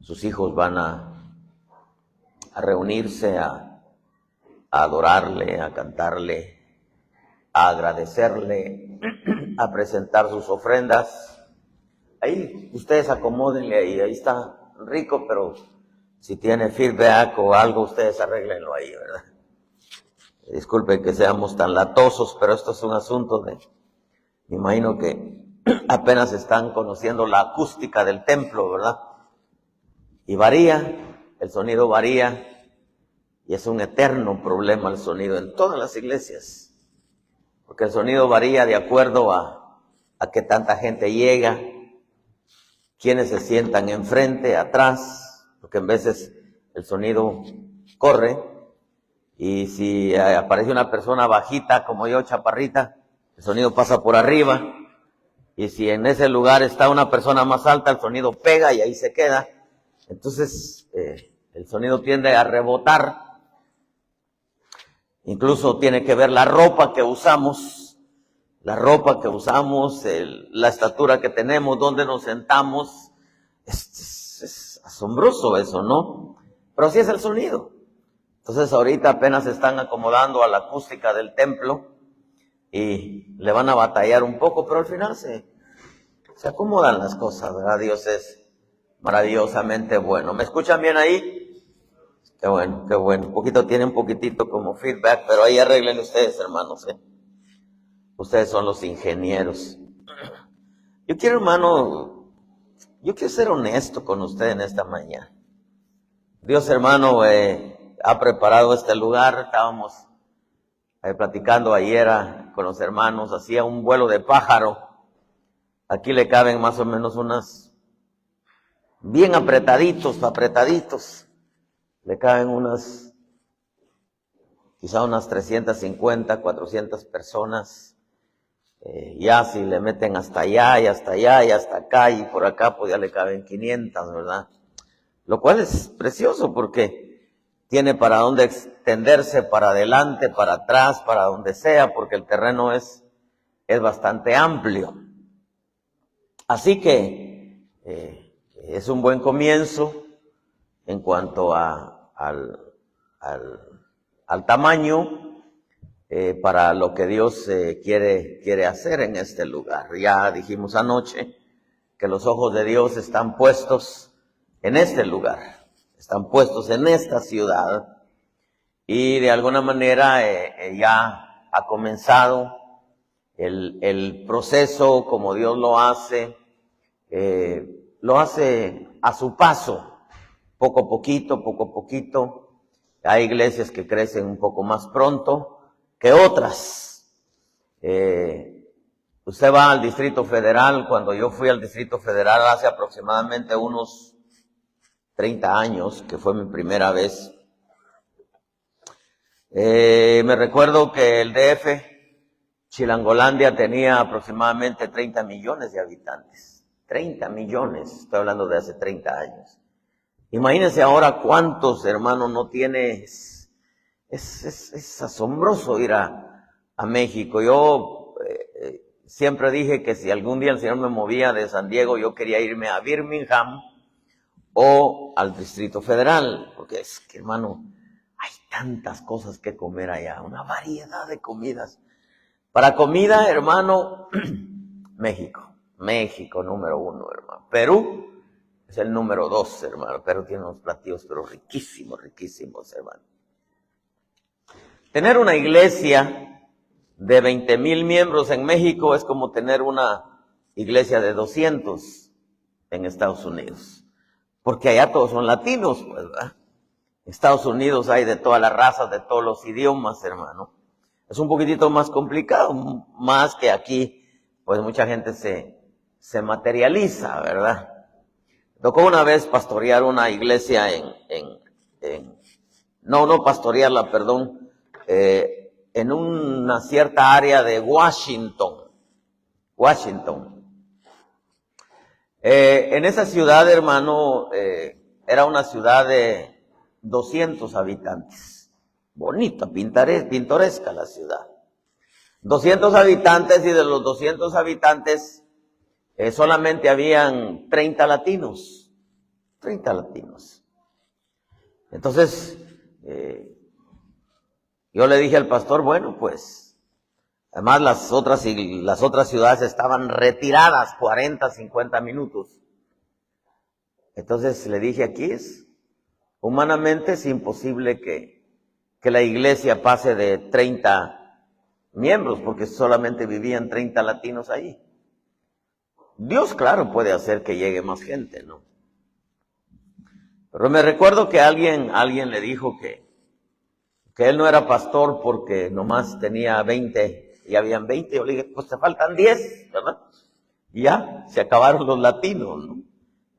sus hijos van a reunirse, a adorarle, a cantarle, a agradecerle, a presentar sus ofrendas. Ahí ustedes acomódenle ahí está rico, pero si tiene feedback o algo, ustedes arréglenlo ahí, ¿verdad? Disculpen que seamos tan latosos, pero esto es un asunto me imagino que apenas están conociendo la acústica del templo, ¿verdad? Y varía, el sonido varía, y es un eterno problema el sonido en todas las iglesias, porque el sonido varía de acuerdo a qué tanta gente llega, quiénes se sientan enfrente, atrás, porque en veces el sonido corre, y si aparece una persona bajita como yo, chaparrita, el sonido pasa por arriba, y si en ese lugar está una persona más alta, el sonido pega y ahí se queda. Entonces, el sonido tiende a rebotar. Incluso tiene que ver la ropa que usamos, la estatura que tenemos, dónde nos sentamos. Es asombroso eso, ¿no? Pero así es el sonido. Entonces ahorita apenas se están acomodando a la acústica del templo y le van a batallar un poco, pero al final se acomodan las cosas, ¿verdad? Dios es maravillosamente bueno. ¿Me escuchan bien ahí? Qué bueno, qué bueno. Tiene un poquitito como feedback, pero ahí arreglen ustedes, hermanos, ¿eh? Ustedes son los ingenieros. Yo quiero ser honesto con usted en esta mañana. Dios, hermano, ha preparado este lugar. Estábamos platicando ayer con los hermanos, hacía un vuelo de pájaro. Aquí le caben más o menos unas, bien apretaditos, le caben quizá unas 350, 400 personas. Ya si le meten hasta allá y hasta allá y hasta acá y por acá, pues ya le caben 500, ¿verdad? Lo cual es precioso porque tiene para dónde extenderse, para adelante, para atrás, para donde sea, porque el terreno es bastante amplio. Así que es un buen comienzo en cuanto al tamaño para lo que Dios quiere hacer en este lugar. Ya dijimos anoche que los ojos de Dios están puestos en este lugar, están puestos en esta ciudad, y de alguna manera ya ha comenzado el proceso como Dios lo hace a su paso, poco a poquito. Hay iglesias que crecen un poco más pronto que otras. Usted va al Distrito Federal. Cuando yo fui al Distrito Federal hace aproximadamente unos 30 años, que fue mi primera vez, me recuerdo que el DF, Chilangolandia, tenía aproximadamente 30 millones de habitantes. 30 millones, estoy hablando de hace 30 años. Imagínense ahora cuántos, hermanos, no tiene. Es asombroso ir a México. Yo siempre dije que si algún día el Señor me movía de San Diego, yo quería irme a Birmingham o al Distrito Federal, porque es que, hermano, hay tantas cosas que comer allá, una variedad de comidas. Para comida, hermano, México número 1, hermano. Perú es el número 2, hermano. Perú tiene unos platillos pero riquísimos, hermano. Tener una iglesia de 20,000 miembros en México es como tener una iglesia de 200 en Estados Unidos. Porque allá todos son latinos, pues, ¿verdad? En Estados Unidos hay de todas las razas, de todos los idiomas, hermano. Es un poquitito más complicado, más que aquí, pues mucha gente se materializa, ¿verdad? Tocó una vez pastorear una iglesia no pastorearla, perdón, en una cierta área de Washington. En esa ciudad, hermano, era una ciudad de 200 habitantes. Bonita, pintoresca la ciudad. 200 habitantes, y de los 200 habitantes solamente habían 30 latinos. 30 latinos. Entonces, yo le dije al pastor, bueno, pues, además las otras ciudades estaban retiradas 40, 50 minutos. Entonces le dije, aquí humanamente es imposible que la iglesia pase de 30 miembros, porque solamente vivían 30 latinos ahí. Dios, claro, puede hacer que llegue más gente, ¿no? Pero me recuerdo que alguien le dijo que él no era pastor porque nomás tenía 20 y habían 20. Yo le dije, pues te faltan 10, ¿verdad? Y ya, se acabaron los latinos, ¿no?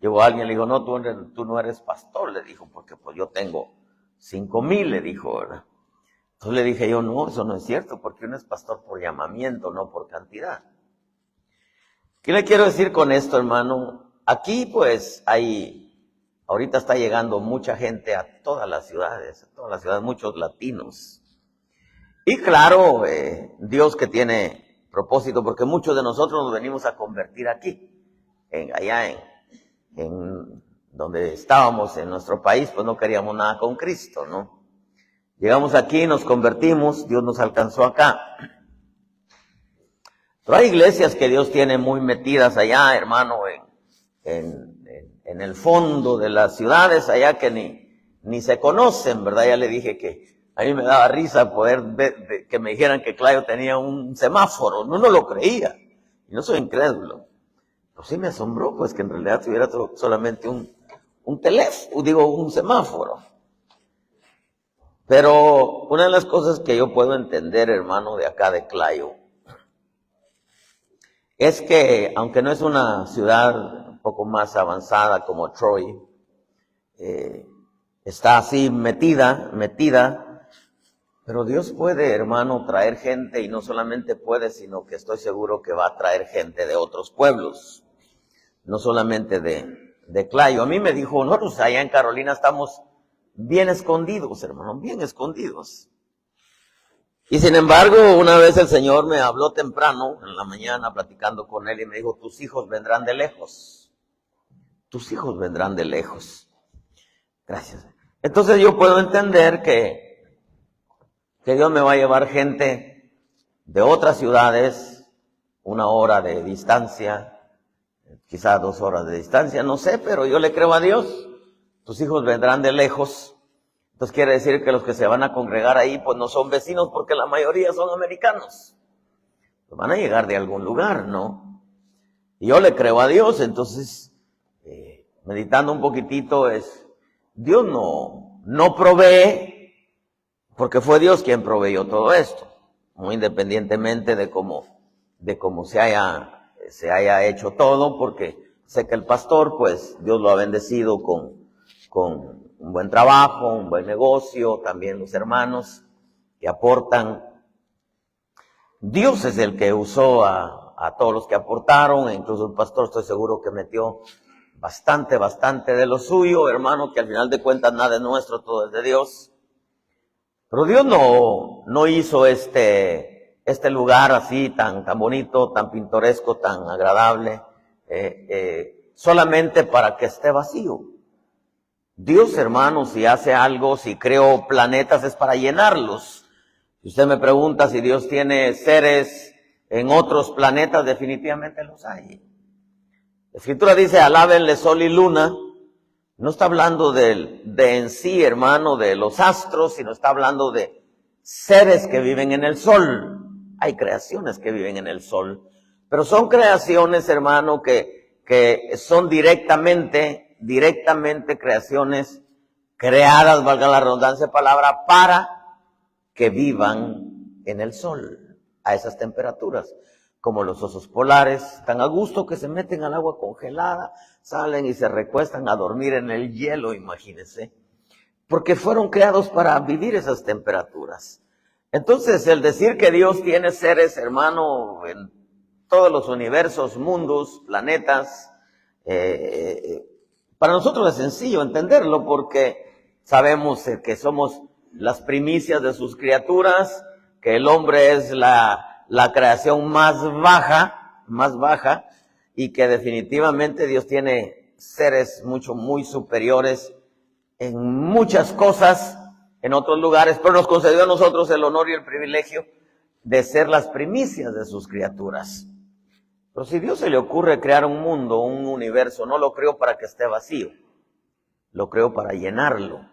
Llegó alguien, le dijo, no, tú no eres pastor, le dijo, porque pues yo tengo 5,000, le dijo, ¿verdad? Entonces le dije yo, no, eso no es cierto, porque uno es pastor por llamamiento, no por cantidad. ¿Qué le quiero decir con esto, hermano? Aquí pues ahorita está llegando mucha gente a todas las ciudades, muchos latinos. Y claro, Dios que tiene propósito, porque muchos de nosotros nos venimos a convertir aquí, allá en donde estábamos en nuestro país, pues no queríamos nada con Cristo, ¿no? Llegamos aquí, nos convertimos, Dios nos alcanzó acá. Pero hay iglesias que Dios tiene muy metidas allá, hermano, en el fondo de las ciudades, allá que ni se conocen, ¿verdad? Ya le dije que a mí me daba risa poder ver, que me dijeran que Clayo tenía un semáforo. No lo creía, y no soy incrédulo. Pero sí me asombró, pues, que en realidad tuviera solamente un teléfono, un semáforo. Pero una de las cosas que yo puedo entender, hermano, de acá de Clayo, es que, aunque no es una ciudad un poco más avanzada como Troy, está así metida, pero Dios puede, hermano, traer gente, y no solamente puede, sino que estoy seguro que va a traer gente de otros pueblos, no solamente de Clayo. A mí me dijo, nosotros allá en Carolina estamos bien escondidos, hermano, bien escondidos. Y sin embargo, una vez el Señor me habló temprano, en la mañana, platicando con él, y me dijo, tus hijos vendrán de lejos. Tus hijos vendrán de lejos. Gracias. Entonces yo puedo entender que Dios me va a llevar gente de otras ciudades, 1 hora de distancia, quizás 2 horas de distancia, no sé, pero yo le creo a Dios. Tus hijos vendrán de lejos. Entonces quiere decir que los que se van a congregar ahí, pues no son vecinos, porque la mayoría son americanos. Pues van a llegar de algún lugar, ¿no? Y yo le creo a Dios. Entonces, meditando un poquitito, Dios no provee, porque fue Dios quien proveyó todo esto, muy independientemente de cómo se haya hecho todo, porque sé que el pastor, pues Dios lo ha bendecido con un buen trabajo, un buen negocio, también los hermanos que aportan. Dios es el que usó a todos los que aportaron, e incluso el pastor estoy seguro que metió bastante de lo suyo, hermano, que al final de cuentas nada es nuestro, todo es de Dios. Pero Dios no hizo este lugar así tan bonito, tan pintoresco, tan agradable, solamente para que esté vacío. Dios, hermano, si hace algo, si creó planetas, es para llenarlos. Si usted me pregunta si Dios tiene seres en otros planetas, definitivamente los hay. La Escritura dice, alábenle sol y luna. No está hablando de en sí, hermano, de los astros, sino está hablando de seres que viven en el sol. Hay creaciones que viven en el sol. Pero son creaciones, hermano, que son directamente creaciones creadas, valga la redundancia de palabra, para que vivan en el sol, a esas temperaturas, como los osos polares, tan a gusto que se meten al agua congelada, salen y se recuestan a dormir en el hielo, imagínense, porque fueron creados para vivir esas temperaturas. Entonces, el decir que Dios tiene seres, hermano, en todos los universos, mundos, planetas, para nosotros es sencillo entenderlo, porque sabemos que somos las primicias de sus criaturas, que el hombre es la creación más baja, y que definitivamente Dios tiene seres muy superiores en muchas cosas, en otros lugares, pero nos concedió a nosotros el honor y el privilegio de ser las primicias de sus criaturas. Pero si Dios se le ocurre crear un mundo, un universo, no lo creó para que esté vacío, lo creó para llenarlo.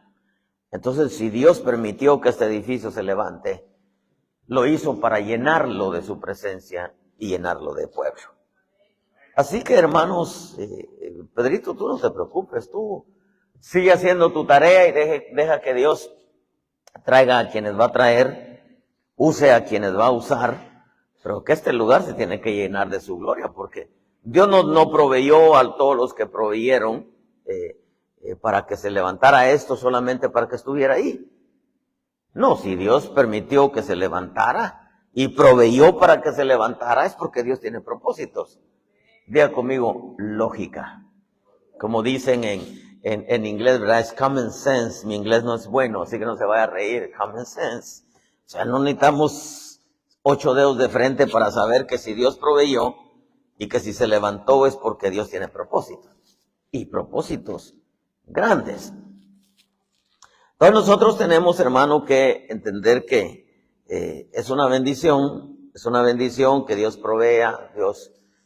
Entonces, si Dios permitió que este edificio se levante, lo hizo para llenarlo de su presencia y llenarlo de pueblo. Así que, hermanos, Pedrito, tú no te preocupes, tú sigue haciendo tu tarea y deja que Dios traiga a quienes va a traer, use a quienes va a usar, pero que este lugar se tiene que llenar de su gloria, porque Dios no proveyó a todos los que proveyeron para que se levantara esto solamente para que estuviera ahí. No, si Dios permitió que se levantara y proveyó para que se levantara, es porque Dios tiene propósitos. Diga conmigo, lógica. Como dicen en inglés, ¿verdad? Es common sense. Mi inglés no es bueno, así que no se vaya a reír. Common sense. O sea, no necesitamos 8 dedos de frente para saber que si Dios proveyó y que si se levantó es porque Dios tiene propósitos. Y propósitos grandes. Entonces nosotros tenemos, hermano, que entender que es una bendición que Dios provea,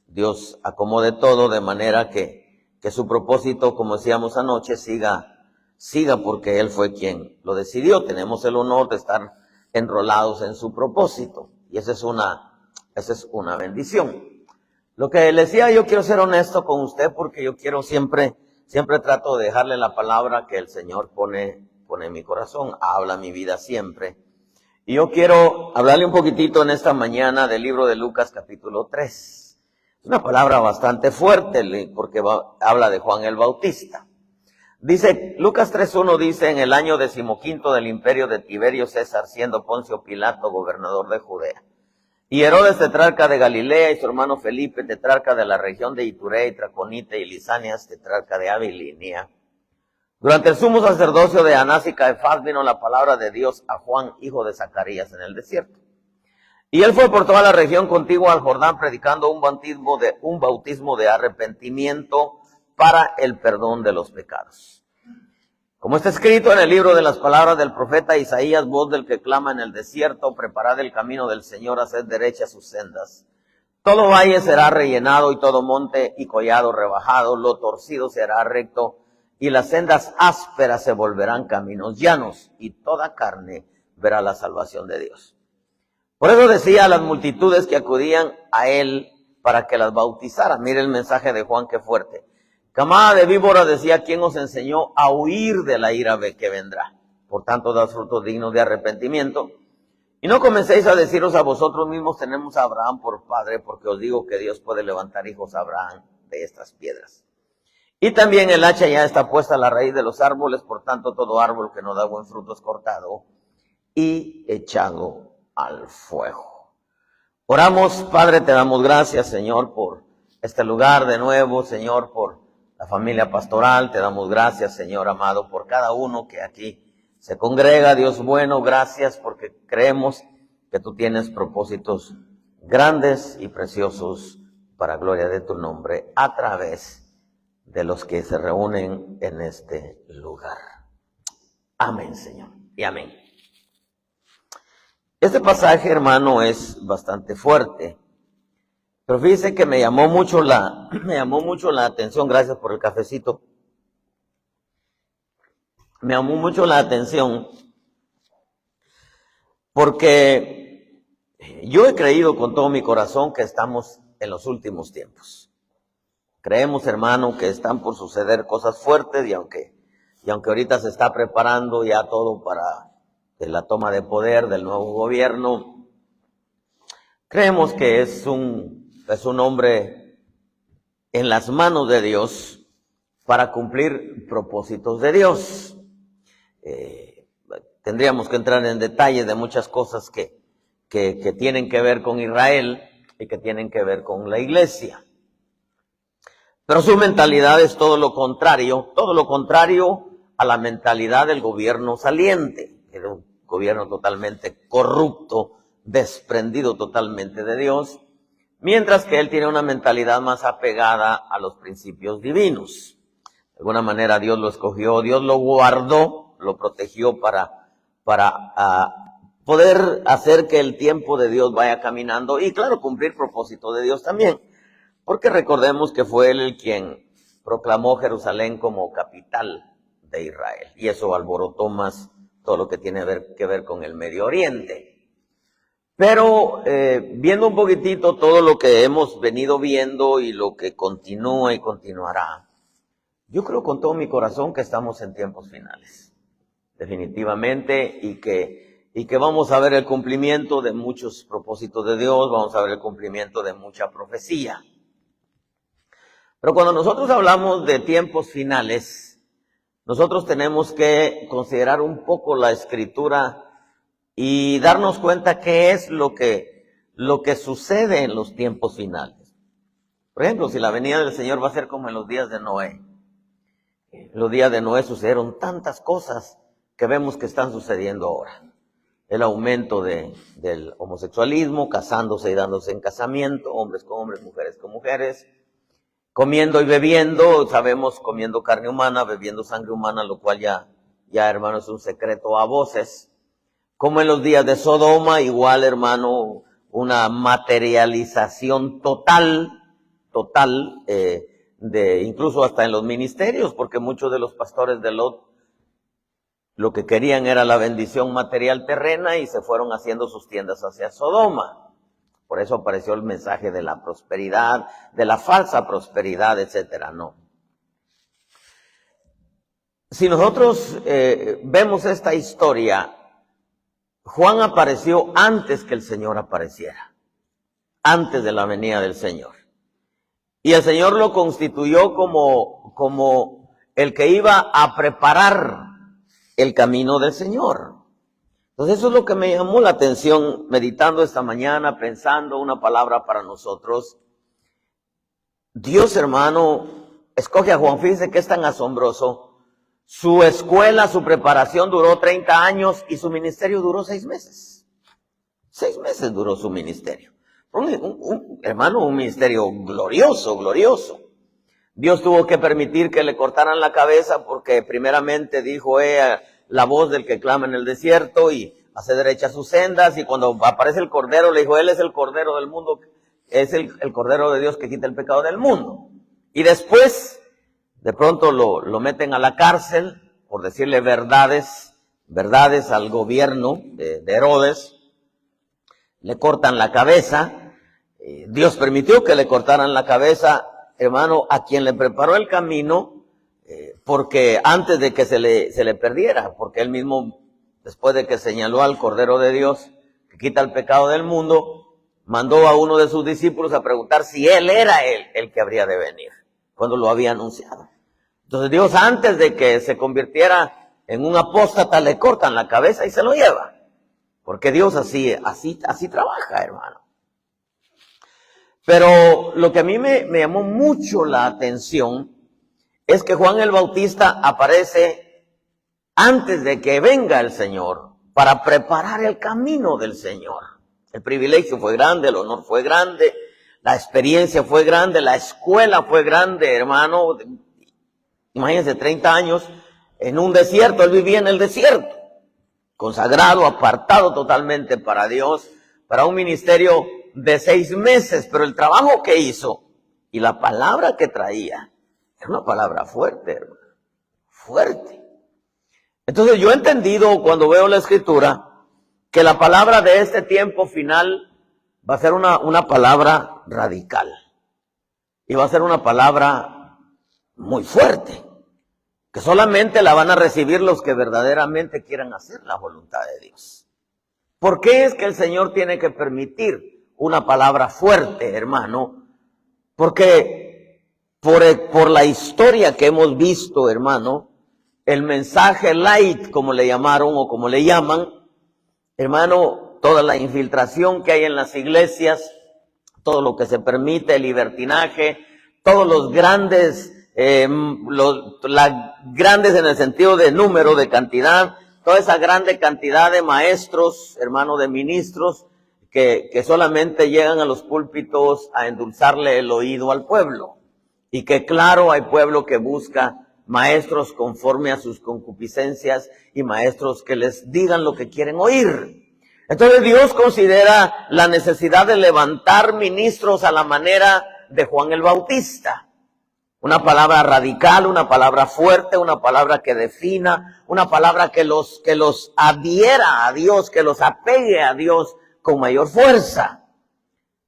Dios acomode todo de manera que su propósito, como decíamos anoche, siga porque Él fue quien lo decidió. Tenemos el honor de estar enrolados en su propósito y esa es una bendición. Lo que le decía, yo quiero ser honesto con usted porque yo quiero siempre trato de dejarle la palabra que el Señor pone en mi corazón, habla mi vida siempre. Y yo quiero hablarle un poquitito en esta mañana del libro de Lucas capítulo 3. Es una palabra bastante fuerte porque habla de Juan el Bautista. Dice, Lucas 3:1 dice, en el año 15 del imperio de Tiberio César, siendo Poncio Pilato gobernador de Judea, y Herodes tetrarca de Galilea, y su hermano Felipe tetrarca de la región de Iturea y Traconite, y Lisanias tetrarca de Abilinia. Durante el sumo sacerdocio de Anás y Caifás vino la palabra de Dios a Juan, hijo de Zacarías, en el desierto. Y él fue por toda la región contigua al Jordán predicando un bautismo de arrepentimiento para el perdón de los pecados. Como está escrito en el libro de las palabras del profeta Isaías, voz del que clama en el desierto, preparad el camino del Señor, haced derechas sus sendas. Todo valle será rellenado y todo monte y collado rebajado, lo torcido será recto y las sendas ásperas se volverán caminos llanos y toda carne verá la salvación de Dios. Por eso decía a las multitudes que acudían a él para que las bautizara. Mire el mensaje de Juan, qué fuerte. Camada de víbora, decía, ¿quién os enseñó a huir de la ira que vendrá? Por tanto, dad frutos dignos de arrepentimiento. Y no comencéis a deciros a vosotros mismos, tenemos a Abraham por padre, porque os digo que Dios puede levantar hijos a Abraham de estas piedras. Y también el hacha ya está puesta a la raíz de los árboles, por tanto, todo árbol que no da buen fruto es cortado y echado al fuego. Oramos, Padre, te damos gracias, Señor, por este lugar de nuevo, Señor, por la familia pastoral, te damos gracias, Señor amado, por cada uno que aquí se congrega. Dios bueno, gracias porque creemos que tú tienes propósitos grandes y preciosos para gloria de tu nombre a través de los que se reúnen en este lugar. Amén, Señor, y amén. Este pasaje, hermano, es bastante fuerte, pero fíjese que me llamó mucho la atención, gracias por el cafecito. Me llamó mucho la atención porque yo he creído con todo mi corazón que estamos en los últimos tiempos. Creemos, hermano, que están por suceder cosas fuertes y aunque ahorita se está preparando ya todo para la toma de poder del nuevo gobierno, creemos que es un hombre en las manos de Dios para cumplir propósitos de Dios. Tendríamos que entrar en detalle de muchas cosas que tienen que ver con Israel y que tienen que ver con la iglesia. Pero su mentalidad es todo lo contrario a la mentalidad del gobierno saliente. Era un gobierno totalmente corrupto, desprendido totalmente de Dios, mientras que él tiene una mentalidad más apegada a los principios divinos. alguna manera Dios lo escogió, Dios lo guardó, lo protegió para poder hacer que el tiempo de Dios vaya caminando y claro, cumplir propósito de Dios también. Porque recordemos que fue él quien proclamó Jerusalén como capital de Israel. Y eso alborotó más todo lo que tiene que ver con el Medio Oriente. Pero viendo un poquitito todo lo que hemos venido viendo y lo que continúa y continuará, yo creo con todo mi corazón que estamos en tiempos finales. Definitivamente, y que vamos a ver el cumplimiento de muchos propósitos de Dios, vamos a ver el cumplimiento de mucha profecía. Pero cuando nosotros hablamos de tiempos finales, nosotros tenemos que considerar un poco la Escritura y darnos cuenta qué es lo que sucede en los tiempos finales. Por ejemplo, si la venida del Señor va a ser como en los días de Noé. En los días de Noé sucedieron tantas cosas que vemos que están sucediendo ahora. El aumento del homosexualismo, casándose y dándose en casamiento, hombres con hombres, mujeres con mujeres, comiendo y bebiendo, sabemos, comiendo carne humana, bebiendo sangre humana, lo cual ya hermano, es un secreto a voces. Como en los días de Sodoma, igual, hermano, una materialización total, incluso hasta en los ministerios, porque muchos de los pastores de Lot lo que querían era la bendición material terrena y se fueron haciendo sus tiendas hacia Sodoma. Por eso apareció el mensaje de la prosperidad, de la falsa prosperidad, etcétera, no. Si nosotros vemos esta historia, Juan apareció antes que el Señor apareciera, antes de la venida del Señor. Y el Señor lo constituyó como el que iba a preparar el camino del Señor. Entonces eso es lo que me llamó la atención meditando esta mañana, pensando una palabra para nosotros. Dios, hermano, escoge a Juan. Fíjense que es tan asombroso. Su escuela, su preparación duró 30 años y su ministerio duró 6 meses. 6 meses duró su ministerio. Hermano, un ministerio glorioso, glorioso. Dios tuvo que permitir que le cortaran la cabeza porque primeramente dijo la voz del que clama en el desierto y hace derecha sus sendas, y cuando aparece el Cordero le dijo, Él es el Cordero del mundo, es el Cordero de Dios que quita el pecado del mundo. Y después, de pronto lo meten a la cárcel por decirle verdades al gobierno de Herodes, le cortan la cabeza. Dios permitió que le cortaran la cabeza, hermano, a quien le preparó el camino, porque antes de que se le perdiera, porque él mismo, después de que señaló al Cordero de Dios, que quita el pecado del mundo, mandó a uno de sus discípulos a preguntar si él era el que habría de venir, cuando lo había anunciado. Entonces Dios, antes de que se convirtiera en un apóstata, le cortan la cabeza y se lo lleva. Porque Dios así trabaja, hermano. Pero lo que a mí me llamó mucho la atención es que Juan el Bautista aparece antes de que venga el Señor para preparar el camino del Señor. El privilegio fue grande, el honor fue grande, la experiencia fue grande, la escuela fue grande, hermano. Imagínense, 30 años en un desierto, él vivía en el desierto, consagrado, apartado totalmente para Dios, para un ministerio de 6 meses, pero el trabajo que hizo y la palabra que traía, era una palabra fuerte, hermano, fuerte. Entonces yo he entendido cuando veo la Escritura, que la palabra de este tiempo final va a ser una palabra radical, y va a ser una palabra muy fuerte, que solamente la van a recibir los que verdaderamente quieran hacer la voluntad de Dios. ¿Por qué es que el Señor tiene que permitir una palabra fuerte, hermano? Porque por la historia que hemos visto, hermano, el mensaje light, como le llamaron o como le llaman, hermano, toda la infiltración que hay en las iglesias, todo lo que se permite, el libertinaje, todos los grandes, grandes en el sentido de número, de cantidad, toda esa grande cantidad de maestros, hermano, de ministros, que solamente llegan a los púlpitos a endulzarle el oído al pueblo. Y que claro, hay pueblo que busca maestros conforme a sus concupiscencias y maestros que les digan lo que quieren oír. Entonces Dios considera la necesidad de levantar ministros a la manera de Juan el Bautista. Una palabra radical, una palabra fuerte, una palabra que defina, una palabra que los adhiera a Dios, que los apegue a Dios con mayor fuerza.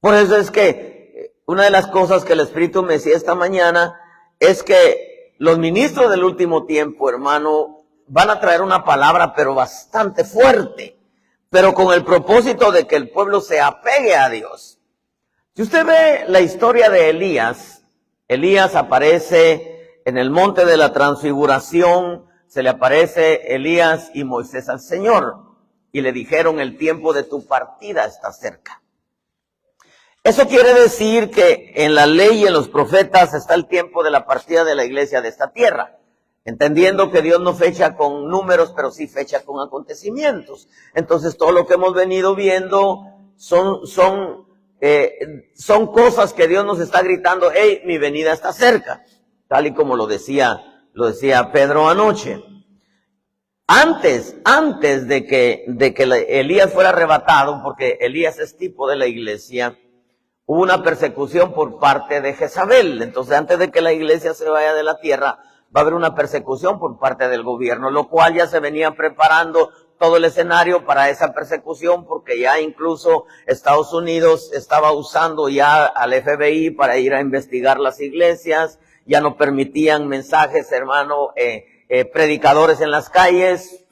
Por eso es que una de las cosas que el Espíritu me decía esta mañana es que los ministros del último tiempo, hermano, van a traer una palabra pero bastante fuerte, pero con el propósito de que el pueblo se apegue a Dios. Si usted ve la historia de Elías aparece en el monte de la transfiguración, se le aparece Elías y Moisés al Señor y le dijeron: el tiempo de tu partida está cerca. Eso quiere decir que en la ley y en los profetas está el tiempo de la partida de la iglesia de esta tierra, entendiendo que Dios no fecha con números, pero sí fecha con acontecimientos. Entonces todo lo que hemos venido viendo son cosas que Dios nos está gritando: hey, mi venida está cerca, tal y como lo decía Pedro anoche. Antes de que Elías fuera arrebatado, porque Elías es tipo de la iglesia, hubo una persecución por parte de Jezabel. Entonces, antes de que la iglesia se vaya de la tierra, va a haber una persecución por parte del gobierno, lo cual ya se venía preparando todo el escenario para esa persecución, porque ya incluso Estados Unidos estaba usando ya al FBI para ir a investigar las iglesias. Ya no permitían mensajes, hermano, predicadores en las calles.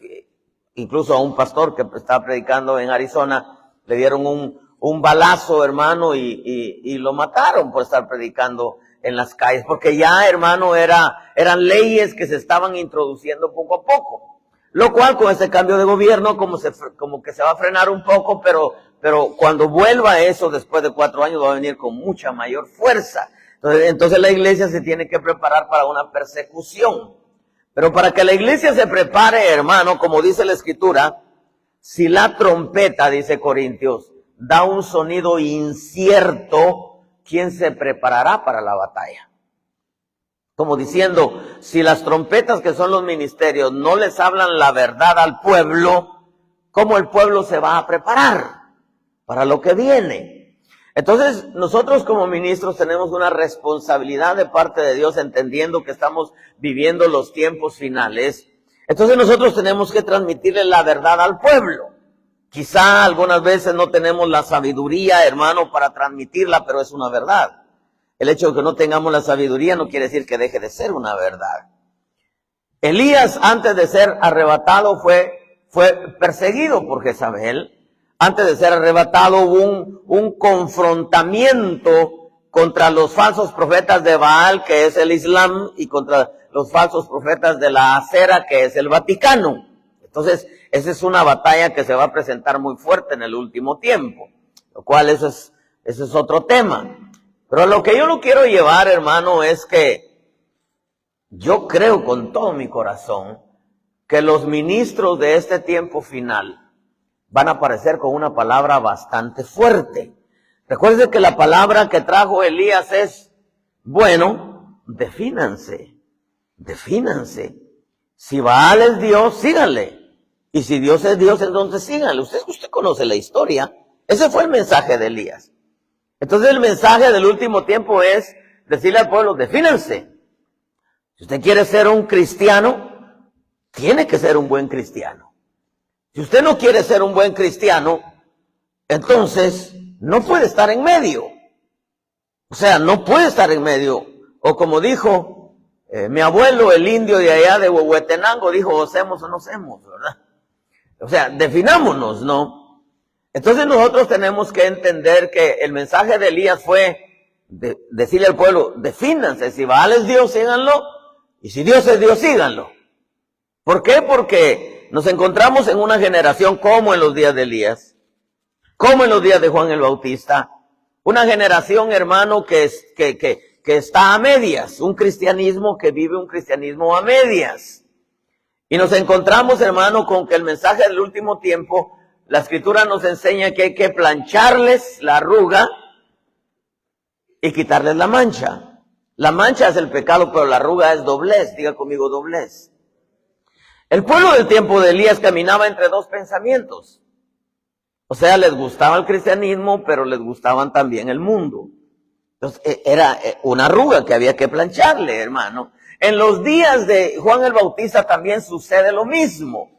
Incluso a un pastor que estaba predicando en Arizona le dieron un balazo, hermano, y lo mataron por estar predicando en las calles, porque ya, hermano, eran leyes que se estaban introduciendo poco a poco. Lo cual, con este cambio de gobierno, como que se va a frenar un poco, pero cuando vuelva eso, después de 4 años, va a venir con mucha mayor fuerza. Entonces la iglesia se tiene que preparar para una persecución. Pero para que la iglesia se prepare, hermano, como dice la Escritura, si la trompeta, dice Corintios, da un sonido incierto, ¿quién se preparará para la batalla? Como diciendo, si las trompetas, que son los ministerios, no les hablan la verdad al pueblo, ¿cómo el pueblo se va a preparar para lo que viene? Entonces, nosotros como ministros tenemos una responsabilidad de parte de Dios, entendiendo que estamos viviendo los tiempos finales. Entonces nosotros tenemos que transmitirle la verdad al pueblo. Quizá algunas veces no tenemos la sabiduría, hermano, para transmitirla, pero es una verdad. El hecho de que no tengamos la sabiduría no quiere decir que deje de ser una verdad. Elías, antes de ser arrebatado, fue perseguido por Jezabel. Antes de ser arrebatado hubo un confrontamiento contra los falsos profetas de Baal, que es el Islam, y contra los falsos profetas de la Acera, que es el Vaticano. Entonces, esa es una batalla que se va a presentar muy fuerte en el último tiempo, lo cual eso es otro tema. Pero lo que yo no quiero llevar, hermano, es que yo creo con todo mi corazón que los ministros de este tiempo final van a aparecer con una palabra bastante fuerte. Recuerden que la palabra que trajo Elías es: bueno, defínanse. Si Baal es Dios, síganle. Y si Dios es Dios, entonces síganle. Usted conoce la historia. Ese fue el mensaje de Elías. Entonces el mensaje del último tiempo es decirle al pueblo: defínanse. Si usted quiere ser un cristiano, tiene que ser un buen cristiano. Si usted no quiere ser un buen cristiano, entonces no puede estar en medio. O sea, no puede estar en medio. O como dijo mi abuelo, el indio de allá de Huehuetenango, dijo: o semos o no semos, ¿verdad? O sea, definámonos, ¿no? Entonces nosotros tenemos que entender que el mensaje de Elías fue decirle al pueblo: defínanse. Si Baal es Dios, síganlo. Y si Dios es Dios, síganlo. ¿Por qué? Porque nos encontramos en una generación como en los días de Elías, como en los días de Juan el Bautista. Una generación, hermano, que está a medias. Un cristianismo que vive un cristianismo a medias. Y nos encontramos, hermano, con que el mensaje del último tiempo, la Escritura nos enseña que hay que plancharles la arruga y quitarles la mancha. La mancha es el pecado, pero la arruga es doblez. Diga conmigo, doblez. El pueblo del tiempo de Elías caminaba entre dos pensamientos. O sea, les gustaba el cristianismo, pero les gustaban también el mundo. Entonces, era una arruga que había que plancharle, hermano. En los días de Juan el Bautista también sucede lo mismo.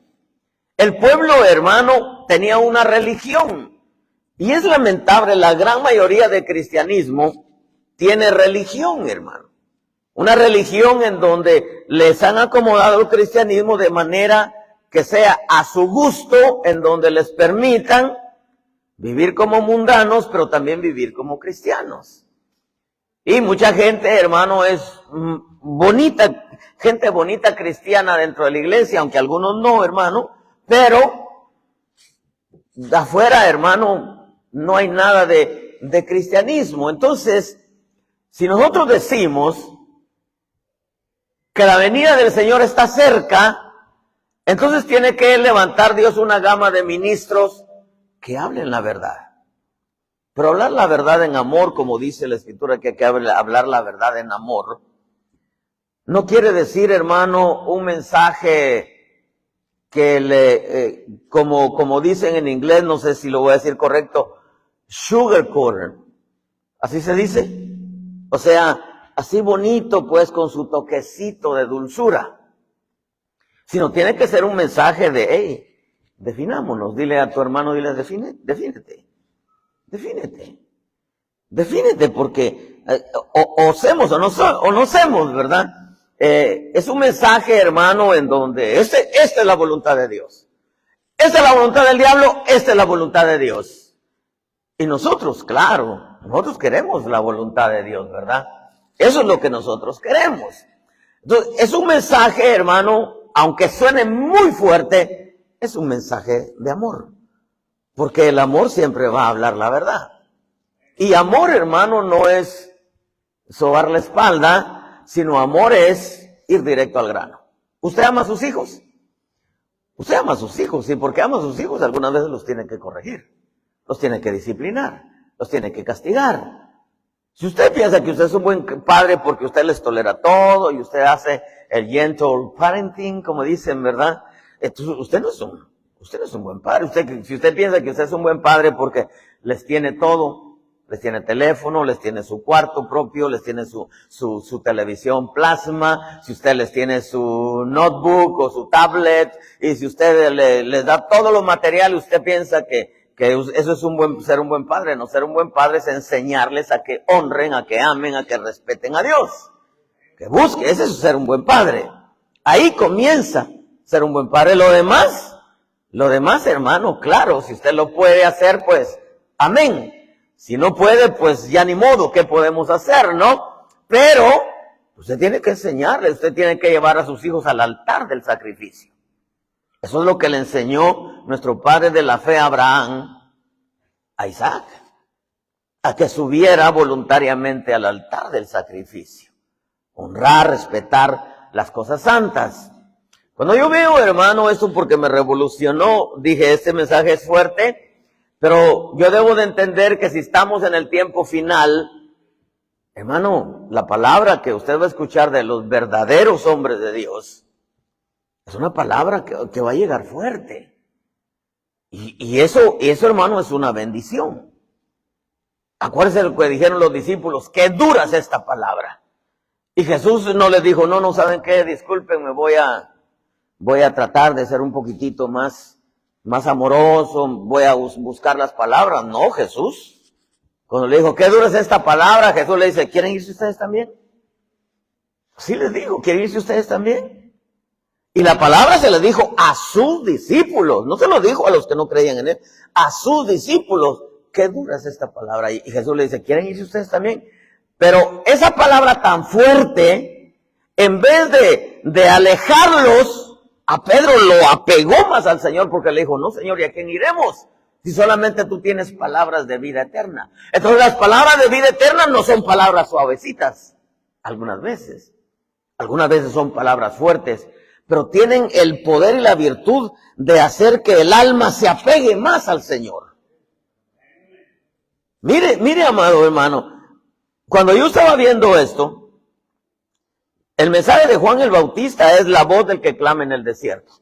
El pueblo, hermano, tenía una religión. Y es lamentable, la gran mayoría de cristianismo tiene religión, hermano. Una religión en donde les han acomodado el cristianismo de manera que sea a su gusto, en donde les permitan vivir como mundanos, pero también vivir como cristianos. Y mucha gente, hermano, es bonita, gente bonita cristiana dentro de la iglesia, aunque algunos no, hermano, pero de afuera, hermano, no hay nada de cristianismo. Entonces, si nosotros decimos que la venida del Señor está cerca, entonces tiene que levantar Dios una gama de ministros que hablen la verdad. Pero hablar la verdad en amor, como dice la Escritura, que hay que hablar la verdad en amor, no quiere decir, hermano, un mensaje que como dicen en inglés, no sé si lo voy a decir correcto, sugarcoated. ¿Así se dice? O sea, así bonito, pues, con su toquecito de dulzura. Sino tiene que ser un mensaje de, hey, definámonos. Dile a tu hermano, dile, defínete. Defínete, porque o semos o no semos, ¿verdad? Es un mensaje, hermano, en donde esta es la voluntad de Dios. Esta es la voluntad del diablo, esta es la voluntad de Dios. Y nosotros, claro, nosotros queremos la voluntad de Dios, ¿verdad? Eso es lo que nosotros queremos. Entonces, es un mensaje, hermano, aunque suene muy fuerte, es un mensaje de amor. Porque el amor siempre va a hablar la verdad. Y amor, hermano, no es sobar la espalda, sino amor es ir directo al grano. Usted ama a sus hijos. Usted ama a sus hijos, y porque ama a sus hijos algunas veces los tiene que corregir, los tiene que disciplinar, los tiene que castigar. Si usted piensa que usted es un buen padre porque usted les tolera todo y usted hace el gentle parenting, como dicen, ¿verdad? Entonces, usted no es un buen padre. Si usted piensa que usted es un buen padre porque les tiene todo, les tiene teléfono, les tiene su cuarto propio, les tiene su televisión plasma, si usted les tiene su notebook o su tablet, y si usted les da todo lo material, usted piensa que eso es ser un buen padre. No, ser un buen padre es enseñarles a que honren, a que amen, a que respeten a Dios. Que busque, ese es ser un buen padre. Ahí comienza ser un buen padre. Lo demás, hermano, claro, si usted lo puede hacer, pues, amén. Si no puede, pues ya ni modo, ¿qué podemos hacer, no? Pero usted tiene que enseñarle, usted tiene que llevar a sus hijos al altar del sacrificio. Eso es lo que le enseñó nuestro padre de la fe, Abraham, a Isaac, a que subiera voluntariamente al altar del sacrificio. Honrar, respetar las cosas santas. Cuando yo veo, hermano, esto porque me revolucionó, dije, este mensaje es fuerte, pero yo debo de entender que si estamos en el tiempo final, hermano, la palabra que usted va a escuchar de los verdaderos hombres de Dios, es una palabra que va a llegar fuerte. Y eso, hermano, es una bendición. Acuérdense lo que dijeron los discípulos, qué dura es esta palabra. Y Jesús no les dijo, no, ¿saben qué? Discúlpenme, voy a tratar de ser un poquitito más amoroso, voy a buscar las palabras. No, Jesús, cuando le dijo, qué dura es esta palabra, Jesús le dice, ¿quieren irse ustedes también? Sí les digo, ¿quieren irse ustedes también? Y la palabra se le dijo a sus discípulos, no se lo dijo a los que no creían en él, a sus discípulos. Qué dura es esta palabra. Y Jesús le dice, ¿quieren irse ustedes también? Pero esa palabra tan fuerte, en vez de alejarlos, a Pedro lo apegó más al Señor porque le dijo, no, Señor, ¿y a quién iremos? Si solamente tú tienes palabras de vida eterna. Entonces las palabras de vida eterna no son palabras suavecitas, algunas veces son palabras fuertes, pero tienen el poder y la virtud de hacer que el alma se apegue más al Señor. Mire, amado hermano, cuando yo estaba viendo esto, El mensaje de Juan el Bautista es la voz del que clama en el desierto.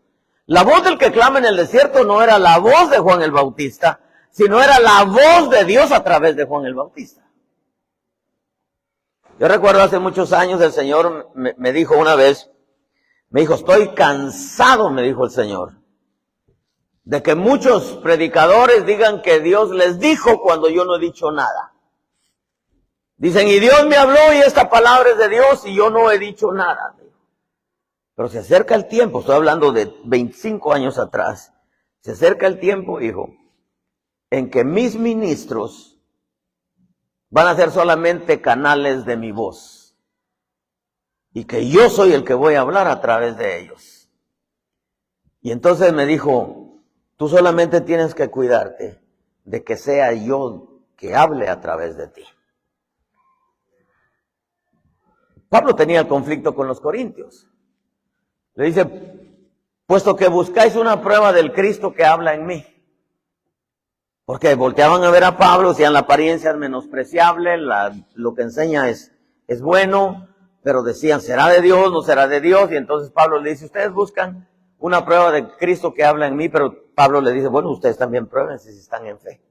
La voz del que clama en el desierto no era la voz de Juan el Bautista, sino era la voz de Dios a través de Juan el Bautista. Yo recuerdo hace muchos años el Señor me dijo una vez, me dijo, estoy cansado, me dijo el Señor, de que muchos predicadores digan que Dios les dijo cuando yo no he dicho nada. Dicen, y Dios me habló y esta palabra es de Dios y yo no he dicho nada. Pero se acerca el tiempo, estoy hablando de 25 años atrás, se acerca el tiempo, hijo, en que mis ministros van a ser solamente canales de mi voz. Y que yo soy el que voy a hablar a través de ellos. Y entonces me dijo, tú solamente tienes que cuidarte de que sea yo que hable a través de ti. Pablo tenía el conflicto con los corintios. Le dice, puesto que buscáis una prueba del Cristo que habla en mí. Porque volteaban a ver a Pablo, decían la apariencia es menospreciable, lo que enseña es bueno, pero decían, ¿será de Dios? ¿No será de Dios? Y entonces Pablo le dice, ustedes buscan una prueba de Cristo que habla en mí, pero Pablo le dice, bueno, ustedes también prueben si están en fe.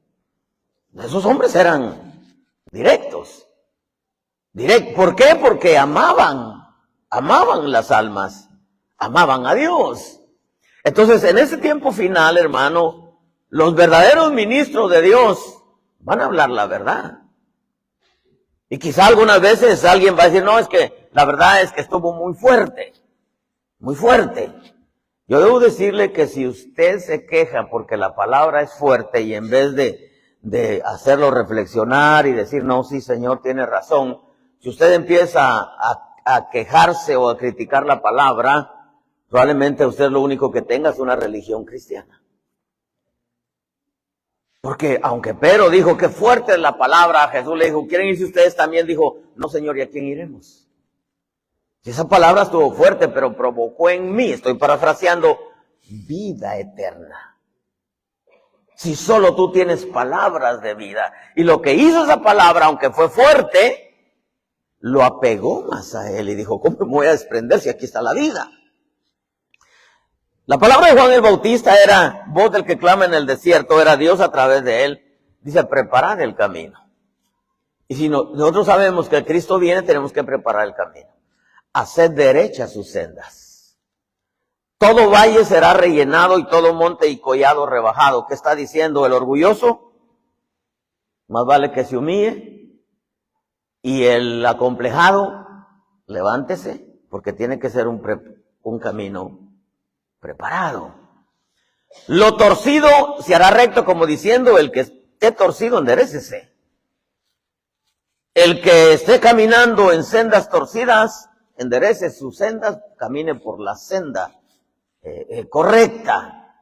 Esos hombres eran directos. ¿Por qué? Porque amaban las almas, amaban a Dios. Entonces, en ese tiempo final, hermano, los verdaderos ministros de Dios van a hablar la verdad. Y quizá algunas veces alguien va a decir, no, es que la verdad es que estuvo muy fuerte, muy fuerte. Yo debo decirle que si usted se queja porque la palabra es fuerte y en vez de hacerlo reflexionar y decir, no, sí, Señor, tiene razón, si usted empieza a quejarse o a criticar la palabra, probablemente usted lo único que tenga es una religión cristiana. Porque aunque Pedro dijo que fuerte es la palabra, Jesús le dijo, ¿quieren irse ustedes también? Dijo, no, Señor, ¿y a quién iremos? Si esa palabra estuvo fuerte, pero provocó en mí, estoy parafraseando, vida eterna. Si solo tú tienes palabras de vida. Y lo que hizo esa palabra, aunque fue fuerte, lo apegó más a él y dijo, ¿cómo me voy a desprender si aquí está la vida? La palabra de Juan el Bautista era voz del que clama en el desierto, era Dios a través de él. Dice, preparad el camino. Y si nosotros sabemos que Cristo viene, tenemos que preparar el camino. Haced derechas sus sendas. Todo valle será rellenado y todo monte y collado rebajado. ¿Qué está diciendo el orgulloso? Más vale que se humille. Y el acomplejado, levántese, porque tiene que ser un camino preparado. Lo torcido se hará recto, como diciendo, el que esté torcido, enderécese. El que esté caminando en sendas torcidas, enderece sus sendas, camine por la senda correcta.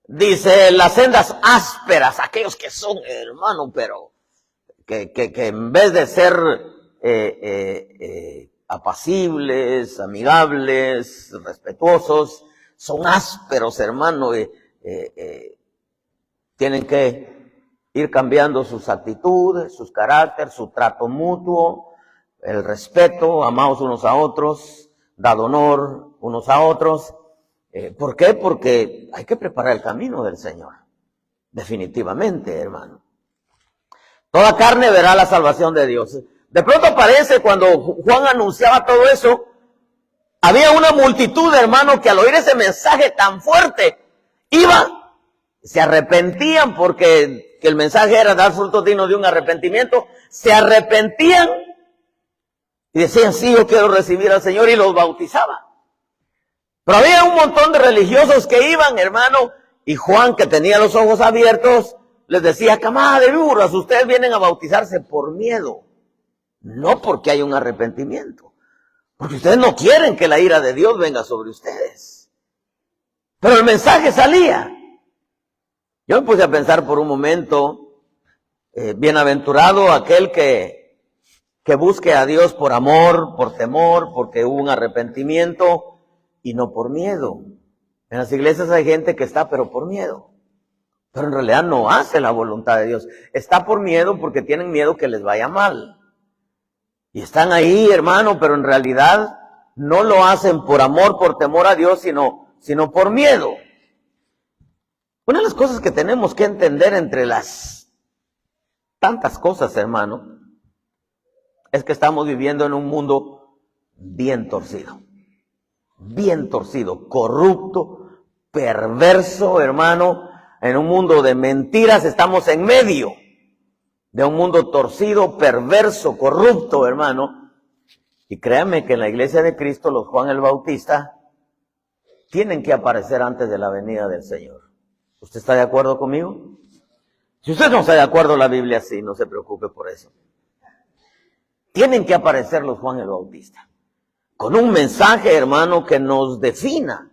Dice, las sendas ásperas, aquellos que son, hermano, pero que en vez de ser apacibles, amigables, respetuosos, son ásperos, hermano, tienen que ir cambiando sus actitudes, sus caracteres, su trato mutuo, el respeto, amados unos a otros, dad honor unos a otros. ¿Por qué? Porque hay que preparar el camino del Señor, definitivamente, hermano. Toda carne verá la salvación de Dios. De pronto parece cuando Juan anunciaba todo eso, había una multitud de hermanos que al oír ese mensaje tan fuerte, se arrepentían porque el mensaje era dar frutos dignos de un arrepentimiento, se arrepentían y decían, sí, yo quiero recibir al Señor, y los bautizaba. Pero había un montón de religiosos que iban, hermano, y Juan, que tenía los ojos abiertos, les decía, camada de burras, ustedes vienen a bautizarse por miedo, no porque hay un arrepentimiento. Porque ustedes no quieren que la ira de Dios venga sobre ustedes. Pero el mensaje salía. Yo me puse a pensar por un momento, bienaventurado aquel que busque a Dios por amor, por temor, porque hubo un arrepentimiento y no por miedo. En las iglesias hay gente que está pero por miedo. Pero en realidad no hace la voluntad de Dios. Está por miedo porque tienen miedo que les vaya mal. Y están ahí, hermano, pero en realidad no lo hacen por amor, por temor a Dios, sino por miedo. Una de las cosas que tenemos que entender entre las tantas cosas, hermano, es que estamos viviendo en un mundo bien torcido, corrupto, perverso, hermano. En un mundo de mentiras estamos en medio de un mundo torcido, perverso, corrupto, hermano. Y créanme que en la iglesia de Cristo los Juan el Bautista tienen que aparecer antes de la venida del Señor. ¿Usted está de acuerdo conmigo? Si usted no está de acuerdo, la Biblia sí, no se preocupe por eso. Tienen que aparecer los Juan el Bautista con un mensaje, hermano, que nos defina.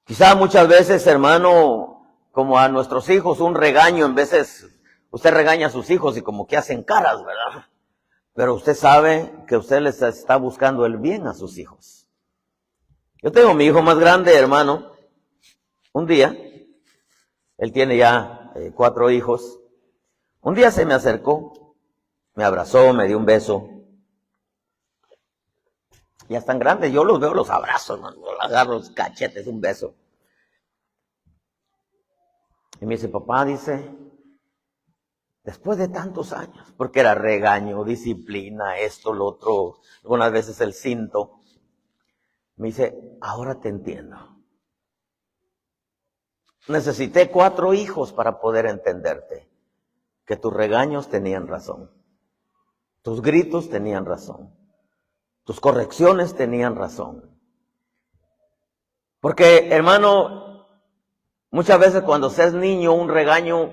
Quizá muchas veces, hermano, como a nuestros hijos, un regaño, en veces usted regaña a sus hijos y como que hacen caras, ¿verdad? Pero usted sabe que usted les está buscando el bien a sus hijos. Yo tengo mi hijo más grande, hermano. Un día, él tiene ya 4 hijos. Un día se me acercó, me abrazó, me dio un beso. Ya están grandes, yo los veo, los abrazo, hermano, los agarro los cachetes, un beso. Y me dice, papá, dice, después de tantos años, porque era regaño, disciplina, esto, lo otro, algunas veces el cinto, me dice, ahora te entiendo. Necesité 4 hijos para poder entenderte, que tus regaños tenían razón, tus gritos tenían razón, tus correcciones tenían razón. Porque, hermano, muchas veces cuando se es niño, un regaño,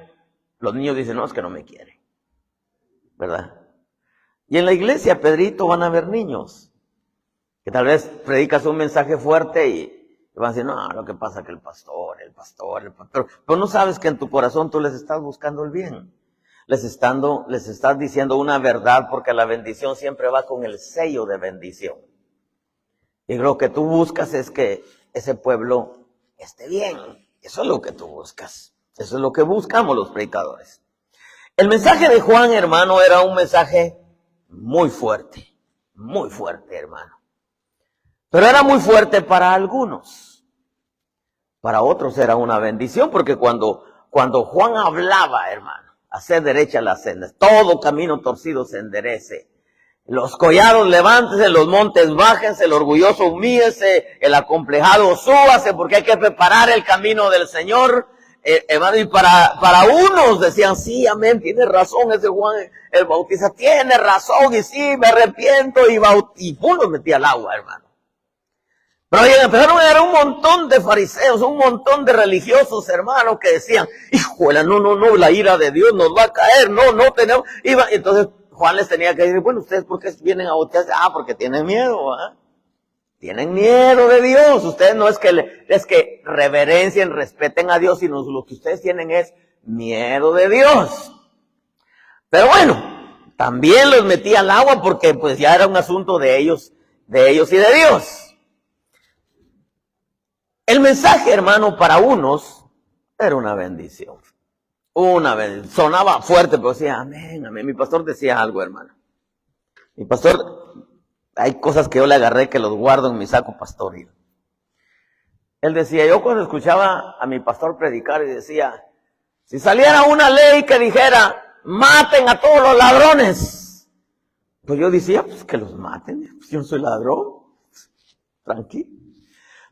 los niños dicen, no, es que no me quiere, ¿verdad? Y en la iglesia, Pedrito, van a haber niños, que tal vez predicas un mensaje fuerte y van a decir, no, lo que pasa es que el pastor, pero no sabes que en tu corazón tú les estás buscando el bien. Les estás diciendo una verdad, porque la bendición siempre va con el sello de bendición. Y lo que tú buscas es que ese pueblo esté bien. Eso es lo que tú buscas. Eso es lo que buscamos los predicadores. El mensaje de Juan, hermano, era un mensaje muy fuerte, hermano. Pero era muy fuerte para algunos. Para otros era una bendición, porque cuando Juan hablaba, hermano, hacer derecha las sendas, todo camino torcido se enderece. Los collados levántese, los montes bájense, el orgulloso humíllese, el acomplejado súbase, porque hay que preparar el camino del Señor. Hermano, y para unos decían, sí, amén, tiene razón ese Juan el Bautista, tiene razón, y sí, me arrepiento, y uno metía al agua, hermano. Pero empezaron a llegar un montón de fariseos, un montón de religiosos, hermanos, que decían, híjole, no, la ira de Dios nos va a caer, no tenemos. Entonces Juan les tenía que decir, bueno, ¿ustedes por qué vienen a bautizarse? Porque tienen miedo, ¿eh? Tienen miedo de Dios. Ustedes no es que reverencien, respeten a Dios, sino lo que ustedes tienen es miedo de Dios. Pero bueno, también los metí al agua porque pues ya era un asunto de ellos y de Dios. El mensaje, hermano, para unos era una bendición. Sonaba fuerte, pero decía, amén. Mi pastor decía algo, hermano. Mi pastor, hay cosas que yo le agarré que los guardo en mi saco pastoril. Él decía, yo cuando escuchaba a mi pastor predicar y decía, si saliera una ley que dijera, maten a todos los ladrones, pues yo decía, pues que los maten, pues yo no soy ladrón, tranquilo.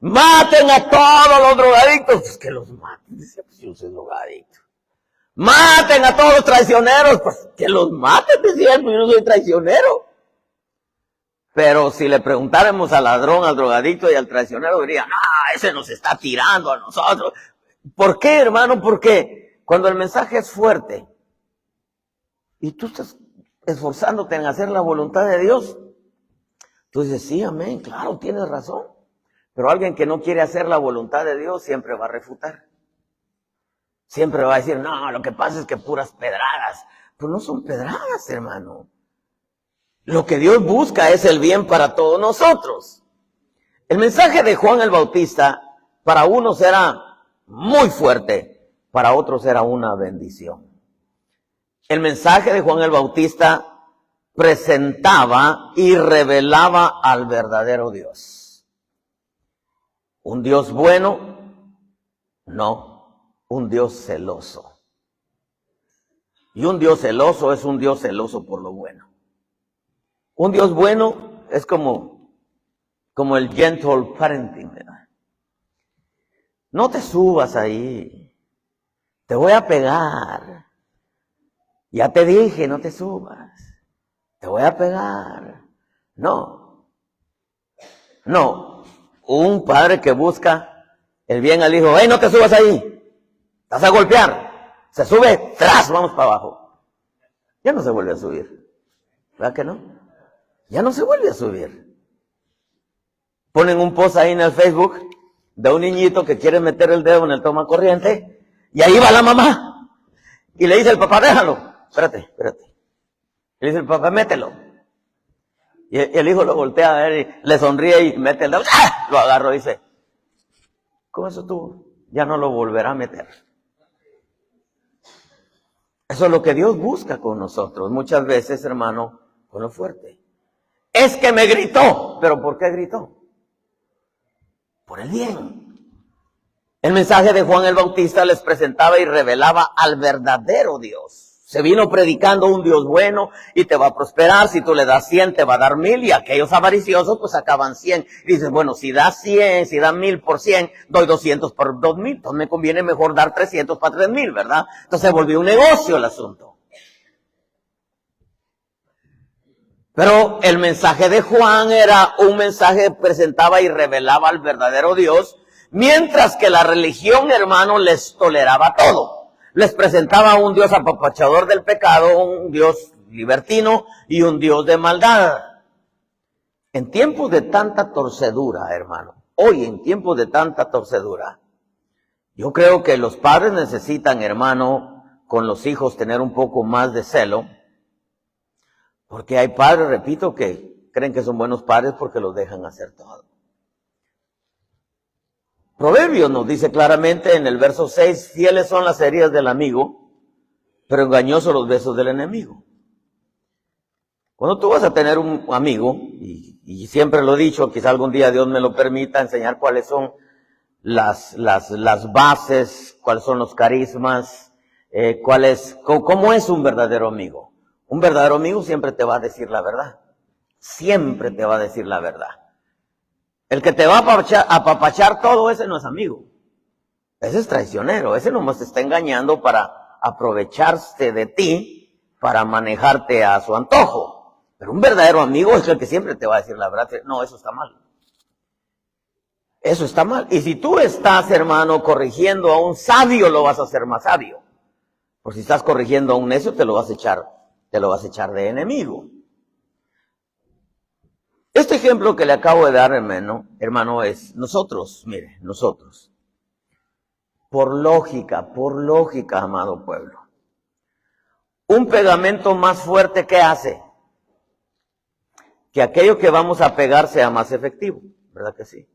Maten a todos los drogadictos, pues que los maten, decía, pues yo soy drogadicto. Maten a todos los traicioneros, pues que los maten, decía, pues yo no soy traicionero. Pero si le preguntáramos al ladrón, al drogadicto y al traicionero, dirían, ese nos está tirando a nosotros. ¿Por qué, hermano? Porque cuando el mensaje es fuerte y tú estás esforzándote en hacer la voluntad de Dios, tú dices, sí, amén, claro, tienes razón. Pero alguien que no quiere hacer la voluntad de Dios siempre va a refutar. Siempre va a decir, no, lo que pasa es que puras pedradas. Pues no son pedradas, hermano. Lo que Dios busca es el bien para todos nosotros. El mensaje de Juan el Bautista para unos era muy fuerte, para otros era una bendición. El mensaje de Juan el Bautista presentaba y revelaba al verdadero Dios. ¿Un Dios bueno? No, un Dios celoso. Y un Dios celoso es un Dios celoso por lo bueno. Un Dios bueno es como el gentle parenting, ¿verdad? No te subas ahí, te voy a pegar. Ya te dije, no te subas, te voy a pegar. No, un padre que busca el bien al hijo, ¡hey, no te subas ahí! Vas a golpear. Se sube, ¡tras! Vamos para abajo. Ya no se vuelve a subir. ¿Verdad que no? Ya no se vuelve a subir. Ponen un post ahí en el Facebook de un niñito que quiere meter el dedo en el toma corriente y ahí va la mamá. Y le dice el papá, déjalo. Espérate. Y le dice el papá, mételo. Y el hijo lo voltea a ver y le sonríe y mete el dedo. ¡Ah! Lo agarró y dice, con eso tú ya no lo volverá a meter. Eso es lo que Dios busca con nosotros. Muchas veces, hermano, con lo fuerte. Es que me gritó. ¿Pero por qué gritó? Por el bien. El mensaje de Juan el Bautista les presentaba y revelaba al verdadero Dios. Se vino predicando un Dios bueno y te va a prosperar. Si tú le das 100, te va a dar 1000. Y aquellos avariciosos pues acaban 100. Y dices, bueno, si das 100, si das 1000 por 100, doy 200 por 2000. Entonces me conviene mejor dar 300 para 3000, ¿verdad? Entonces se volvió un negocio el asunto. Pero el mensaje de Juan era un mensaje que presentaba y revelaba al verdadero Dios, mientras que la religión, hermano, les toleraba todo. Les presentaba un Dios apapachador del pecado, un Dios libertino y un Dios de maldad. En tiempos de tanta torcedura, hermano, hoy en tiempos de tanta torcedura, yo creo que los padres necesitan, hermano, con los hijos tener un poco más de celo. Porque hay padres, repito, que creen que son buenos padres porque los dejan hacer todo. Proverbios nos dice claramente en el verso 6, fieles son las heridas del amigo, pero engañosos los besos del enemigo. Cuando tú vas a tener un amigo, y siempre lo he dicho, quizá algún día Dios me lo permita, enseñar cuáles son las bases, cuáles son los carismas, cómo es un verdadero amigo. Un verdadero amigo siempre te va a decir la verdad. Siempre te va a decir la verdad. El que te va a apapachar todo, ese no es amigo. Ese es traicionero. Ese nomás te está engañando para aprovecharse de ti, para manejarte a su antojo. Pero un verdadero amigo es el que siempre te va a decir la verdad. No, eso está mal. Eso está mal. Y si tú estás, hermano, corrigiendo a un sabio, lo vas a hacer más sabio. Por si estás corrigiendo a un necio, te lo vas a echar de enemigo. Este ejemplo que le acabo de dar, hermano, es nosotros, mire, nosotros. Por lógica, amado pueblo. Un pegamento más fuerte, ¿qué hace? Que aquello que vamos a pegar sea más efectivo, ¿verdad que sí?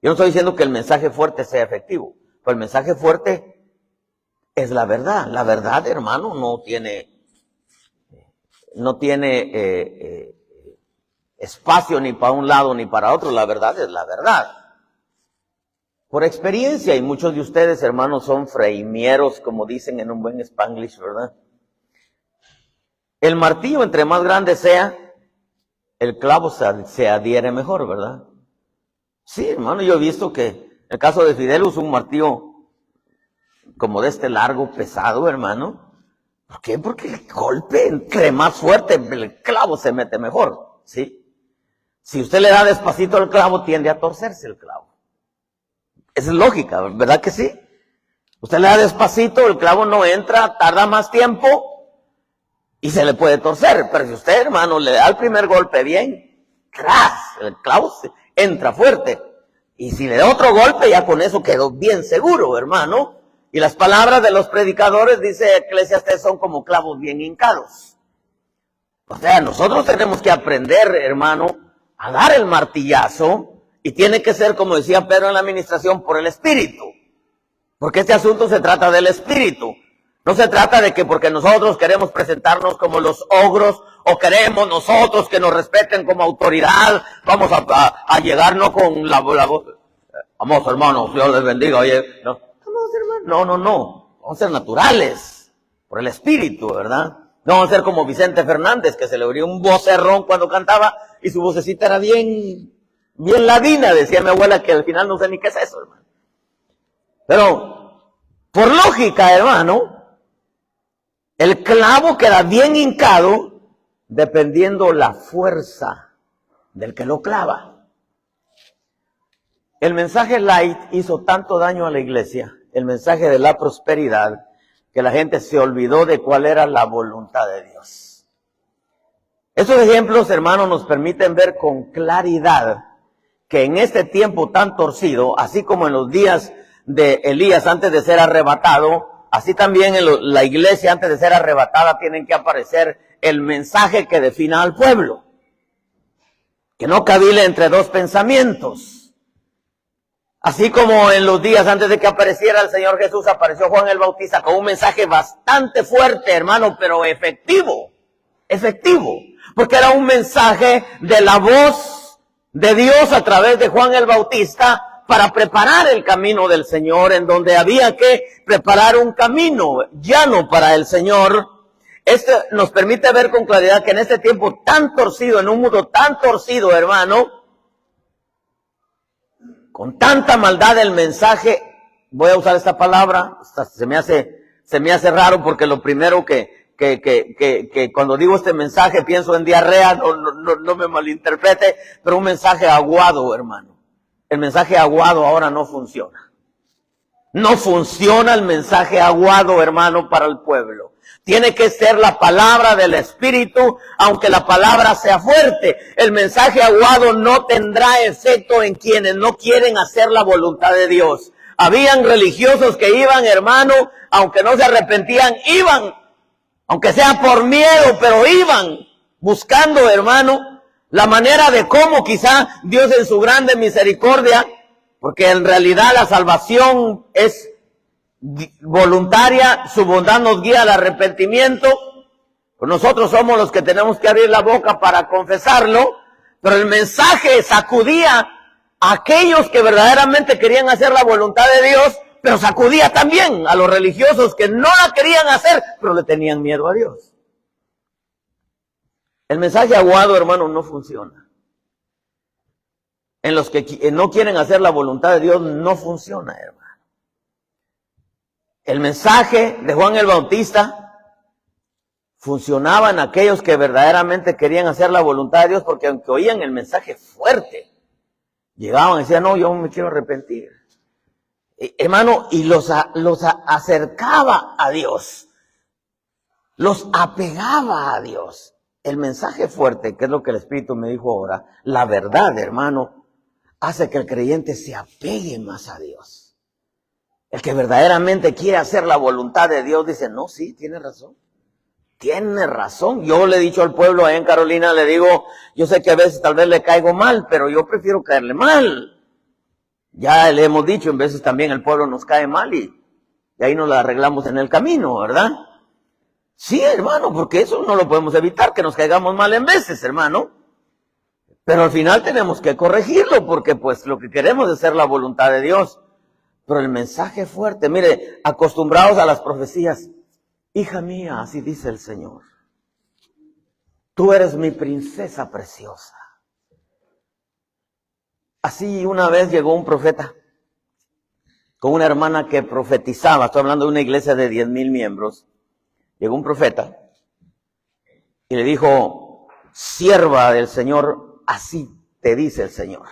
Yo no estoy diciendo que el mensaje fuerte sea efectivo, pero el mensaje fuerte es la verdad. La verdad, hermano, no tiene espacio ni para un lado ni para otro. La verdad es la verdad. Por experiencia, y muchos de ustedes, hermanos, son freimieros, como dicen en un buen Spanglish, ¿verdad? El martillo, entre más grande sea, el clavo se adhiere mejor, ¿verdad? Sí, hermano, yo he visto que en el caso de Fidel usó un martillo como de este largo, pesado, hermano. ¿Por qué? Porque el golpe, entre más fuerte, el clavo se mete mejor, ¿sí? Si usted le da despacito al clavo, tiende a torcerse el clavo. Esa es lógica, ¿verdad que sí? Usted le da despacito, el clavo no entra, tarda más tiempo y se le puede torcer. Pero si usted, hermano, le da el primer golpe bien, ¡cras! El clavo entra fuerte. Y si le da otro golpe, ya con eso quedó bien seguro, hermano. Y las palabras de los predicadores, dice Eclesiastés, son como clavos bien hincados. O sea, nosotros tenemos que aprender, hermano, a dar el martillazo, y tiene que ser, como decía Pedro en la administración, por el Espíritu. Porque este asunto se trata del Espíritu. No se trata de que porque nosotros queremos presentarnos como los ogros o queremos nosotros que nos respeten como autoridad, vamos a llegarnos con la voz. Vamos, hermanos, Dios les bendiga. Oye, no, vamos, hermano, no. Vamos a ser naturales por el Espíritu, ¿verdad? No vamos a ser como Vicente Fernández, que se le oía un vocerrón cuando cantaba y su vocecita era bien ladina, decía mi abuela, que al final no sé ni qué es eso, hermano. Pero, por lógica, hermano, el clavo queda bien hincado dependiendo la fuerza del que lo clava. El mensaje light hizo tanto daño a la iglesia, el mensaje de la prosperidad, que la gente se olvidó de cuál era la voluntad de Dios. Estos ejemplos, hermanos, nos permiten ver con claridad que en este tiempo tan torcido, así como en los días de Elías antes de ser arrebatado, así también en la iglesia antes de ser arrebatada tienen que aparecer el mensaje que defina al pueblo. Que no cavile entre dos pensamientos. Así como en los días antes de que apareciera el Señor Jesús, apareció Juan el Bautista con un mensaje bastante fuerte, hermano, pero efectivo. Porque era un mensaje de la voz de Dios a través de Juan el Bautista, para preparar el camino del Señor, en donde había que preparar un camino llano para el Señor. Esto nos permite ver con claridad que en este tiempo tan torcido, en un mundo tan torcido, hermano, con tanta maldad el mensaje, voy a usar esta palabra, se me hace raro porque lo primero que cuando digo este mensaje pienso en diarrea, no me malinterprete, pero un mensaje aguado, hermano. El mensaje aguado ahora no funciona. No funciona el mensaje aguado, hermano, para el pueblo. Tiene que ser la palabra del Espíritu, aunque la palabra sea fuerte. El mensaje aguado no tendrá efecto en quienes no quieren hacer la voluntad de Dios. Habían religiosos que iban, hermano, aunque no se arrepentían, iban, aunque sea por miedo, pero iban buscando, hermano, la manera de cómo quizá Dios en su grande misericordia, porque en realidad la salvación es voluntaria, su bondad nos guía al arrepentimiento, pues nosotros somos los que tenemos que abrir la boca para confesarlo, pero el mensaje sacudía a aquellos que verdaderamente querían hacer la voluntad de Dios, pero sacudía también a los religiosos que no la querían hacer, pero le tenían miedo a Dios. El mensaje aguado, hermano, no funciona. En los que no quieren hacer la voluntad de Dios, no funciona, hermano. El mensaje de Juan el Bautista funcionaba en aquellos que verdaderamente querían hacer la voluntad de Dios, porque aunque oían el mensaje fuerte, llegaban y decían, no, yo me quiero arrepentir. Hermano, y los acercaba a Dios. Los apegaba a Dios. El mensaje fuerte, que es lo que el Espíritu me dijo ahora, la verdad, hermano, hace que el creyente se apegue más a Dios. El que verdaderamente quiere hacer la voluntad de Dios dice, no, sí, tiene razón. Tiene razón. Yo le he dicho al pueblo ahí en Carolina, le digo, yo sé que a veces tal vez le caigo mal, pero yo prefiero caerle mal. Ya le hemos dicho, en veces también el pueblo nos cae mal y ahí nos la arreglamos en el camino, ¿verdad? Sí, hermano, porque eso no lo podemos evitar, que nos caigamos mal en veces, hermano. Pero al final tenemos que corregirlo, porque pues lo que queremos es hacer la voluntad de Dios. Pero el mensaje fuerte, mire, acostumbrados a las profecías, hija mía, así dice el Señor, tú eres mi princesa preciosa. Así una vez llegó un profeta con una hermana que profetizaba, estoy hablando de una iglesia de 10,000 miembros, llegó un profeta y le dijo, sierva del Señor, así te dice el Señor.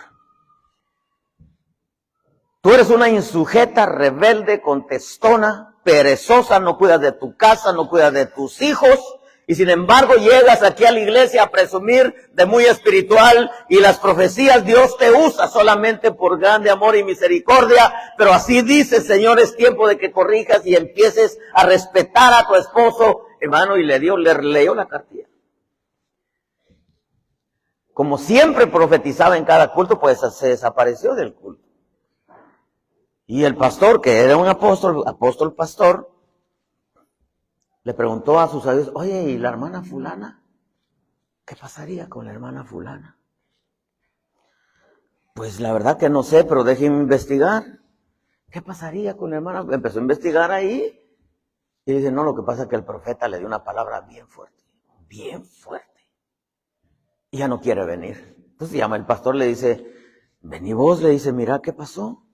Tú eres una insujeta, rebelde, contestona, perezosa, no cuidas de tu casa, no cuidas de tus hijos, y sin embargo llegas aquí a la iglesia a presumir de muy espiritual, y las profecías Dios te usa solamente por grande amor y misericordia, pero así dice, Señor, es tiempo de que corrijas y empieces a respetar a tu esposo, hermano, y le leyó la cartilla. Como siempre profetizaba en cada culto, pues se desapareció del culto. Y el pastor, que era un apóstol pastor, le preguntó a sus sabios, oye, ¿y la hermana fulana? ¿Qué pasaría con la hermana fulana? Pues la verdad que no sé, pero déjenme investigar. ¿Qué pasaría con la hermana? Empezó a investigar ahí y dice, no, lo que pasa es que el profeta le dio una palabra bien fuerte. Y ya no quiere venir. Entonces llama el pastor, le dice, vení vos, le dice, mira, ¿qué pasó?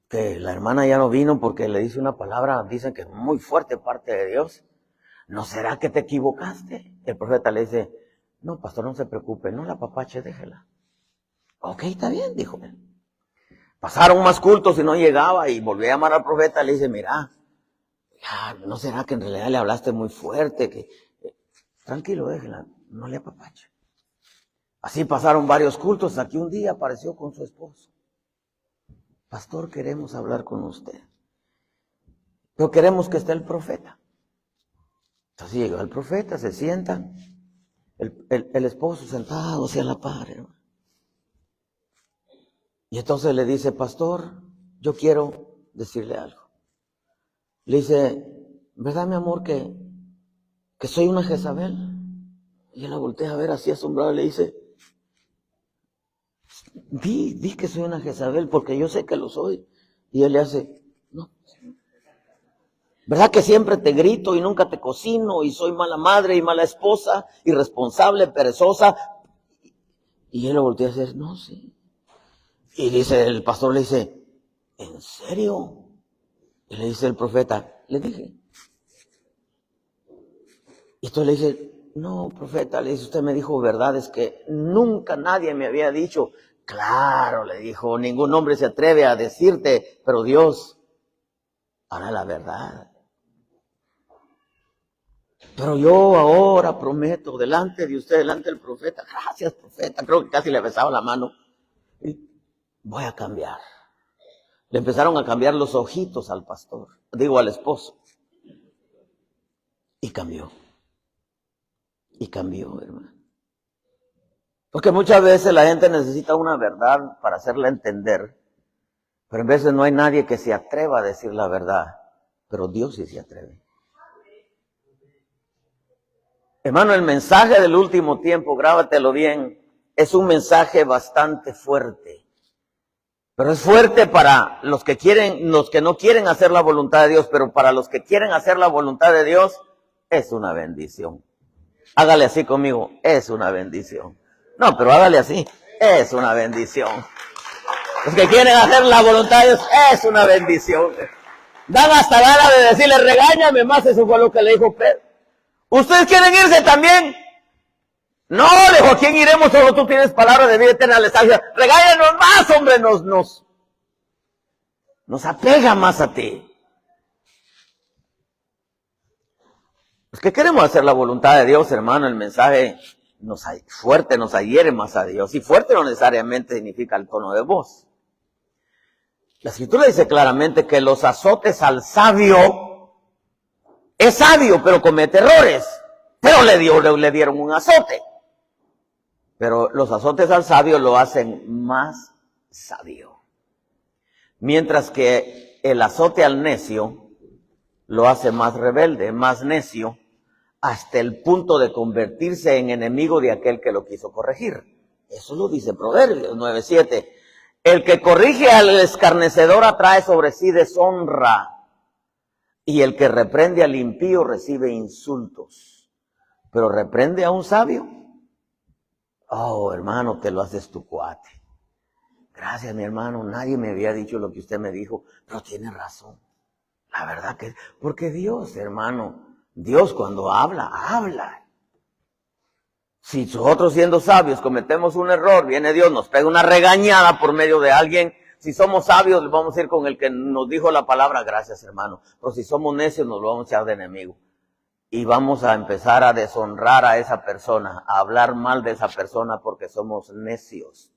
Que la hermana ya no vino porque le dice una palabra, dicen que es muy fuerte parte de Dios. ¿No será que te equivocaste? El profeta le dice, no, pastor, no se preocupe, no la apapache, déjela. Ok, está bien, dijo él. Pasaron más cultos y no llegaba y volvió a llamar al profeta, le dice, mira, ya, ¿no será que en realidad le hablaste muy fuerte? Que tranquilo, déjela, no le apapache. Así pasaron varios cultos, aquí un día apareció con su esposo. Pastor, queremos hablar con usted. Pero queremos que esté el profeta. Entonces llegó el profeta, se sientan, el esposo sentado hacia la par, hermano. Y entonces le dice, pastor, yo quiero decirle algo. Le dice, ¿verdad, mi amor, que soy una Jezabel? Y él la voltea a ver así asombrado y le dice, di que soy una Jezabel porque yo sé que lo soy. Y él le hace, no. ¿Verdad que siempre te grito y nunca te cocino y soy mala madre y mala esposa, irresponsable, perezosa? Y él lo voltea a decir, no, sí. Y dice, el pastor le dice, ¿en serio? Y le dice el profeta, le dije. Y entonces le dice, no, profeta, le dice, usted me dijo verdades que nunca nadie me había dicho. Claro, le dijo, ningún hombre se atreve a decirte, pero Dios hará la verdad. Pero yo ahora prometo delante de usted, delante del profeta, gracias profeta, creo que casi le besaba la mano, voy a cambiar. Le empezaron a cambiar los ojitos al pastor, digo al esposo. Y cambió, hermano. Porque muchas veces la gente necesita una verdad para hacerla entender, pero en veces no hay nadie que se atreva a decir la verdad, pero Dios sí se atreve. Hermano, el mensaje del último tiempo, grábatelo bien, es un mensaje bastante fuerte. Pero es fuerte para los que no quieren hacer la voluntad de Dios, pero para los que quieren hacer la voluntad de Dios, es una bendición. Hágale así conmigo, es una bendición. No, pero hágale así, es una bendición. Los que quieren hacer la voluntad de Dios, es una bendición. Dan hasta ganas de decirle, regáñame más, eso fue lo que le dijo Pedro. ¿Ustedes quieren irse también? No, le dijo, ¿a quién iremos? Solo tú tienes palabra de vida eterna. Les decía, regáñanos más, hombre, nos apega más a ti. Los que queremos hacer la voluntad de Dios, hermano, el mensaje fuerte nos adhiere más a Dios. Y fuerte no necesariamente significa el tono de voz. La Escritura dice claramente que los azotes al sabio, es sabio, pero comete errores. Pero le dieron un azote. Pero los azotes al sabio lo hacen más sabio. Mientras que el azote al necio lo hace más rebelde, más necio, hasta el punto de convertirse en enemigo de aquel que lo quiso corregir. Eso lo dice Proverbios 9:7. El que corrige al escarnecedor atrae sobre sí deshonra, y el que reprende al impío recibe insultos. Pero reprende a un sabio, oh, hermano, te lo haces tu cuate. Gracias, mi hermano, nadie me había dicho lo que usted me dijo, pero tiene razón. La verdad que, porque Dios, hermano, Dios cuando habla, habla. Si nosotros siendo sabios cometemos un error, viene Dios, nos pega una regañada por medio de alguien. Si somos sabios, vamos a ir con el que nos dijo la palabra, gracias, hermano. Pero si somos necios, nos lo vamos a echar de enemigo. Y vamos a empezar a deshonrar a esa persona, a hablar mal de esa persona porque somos necios.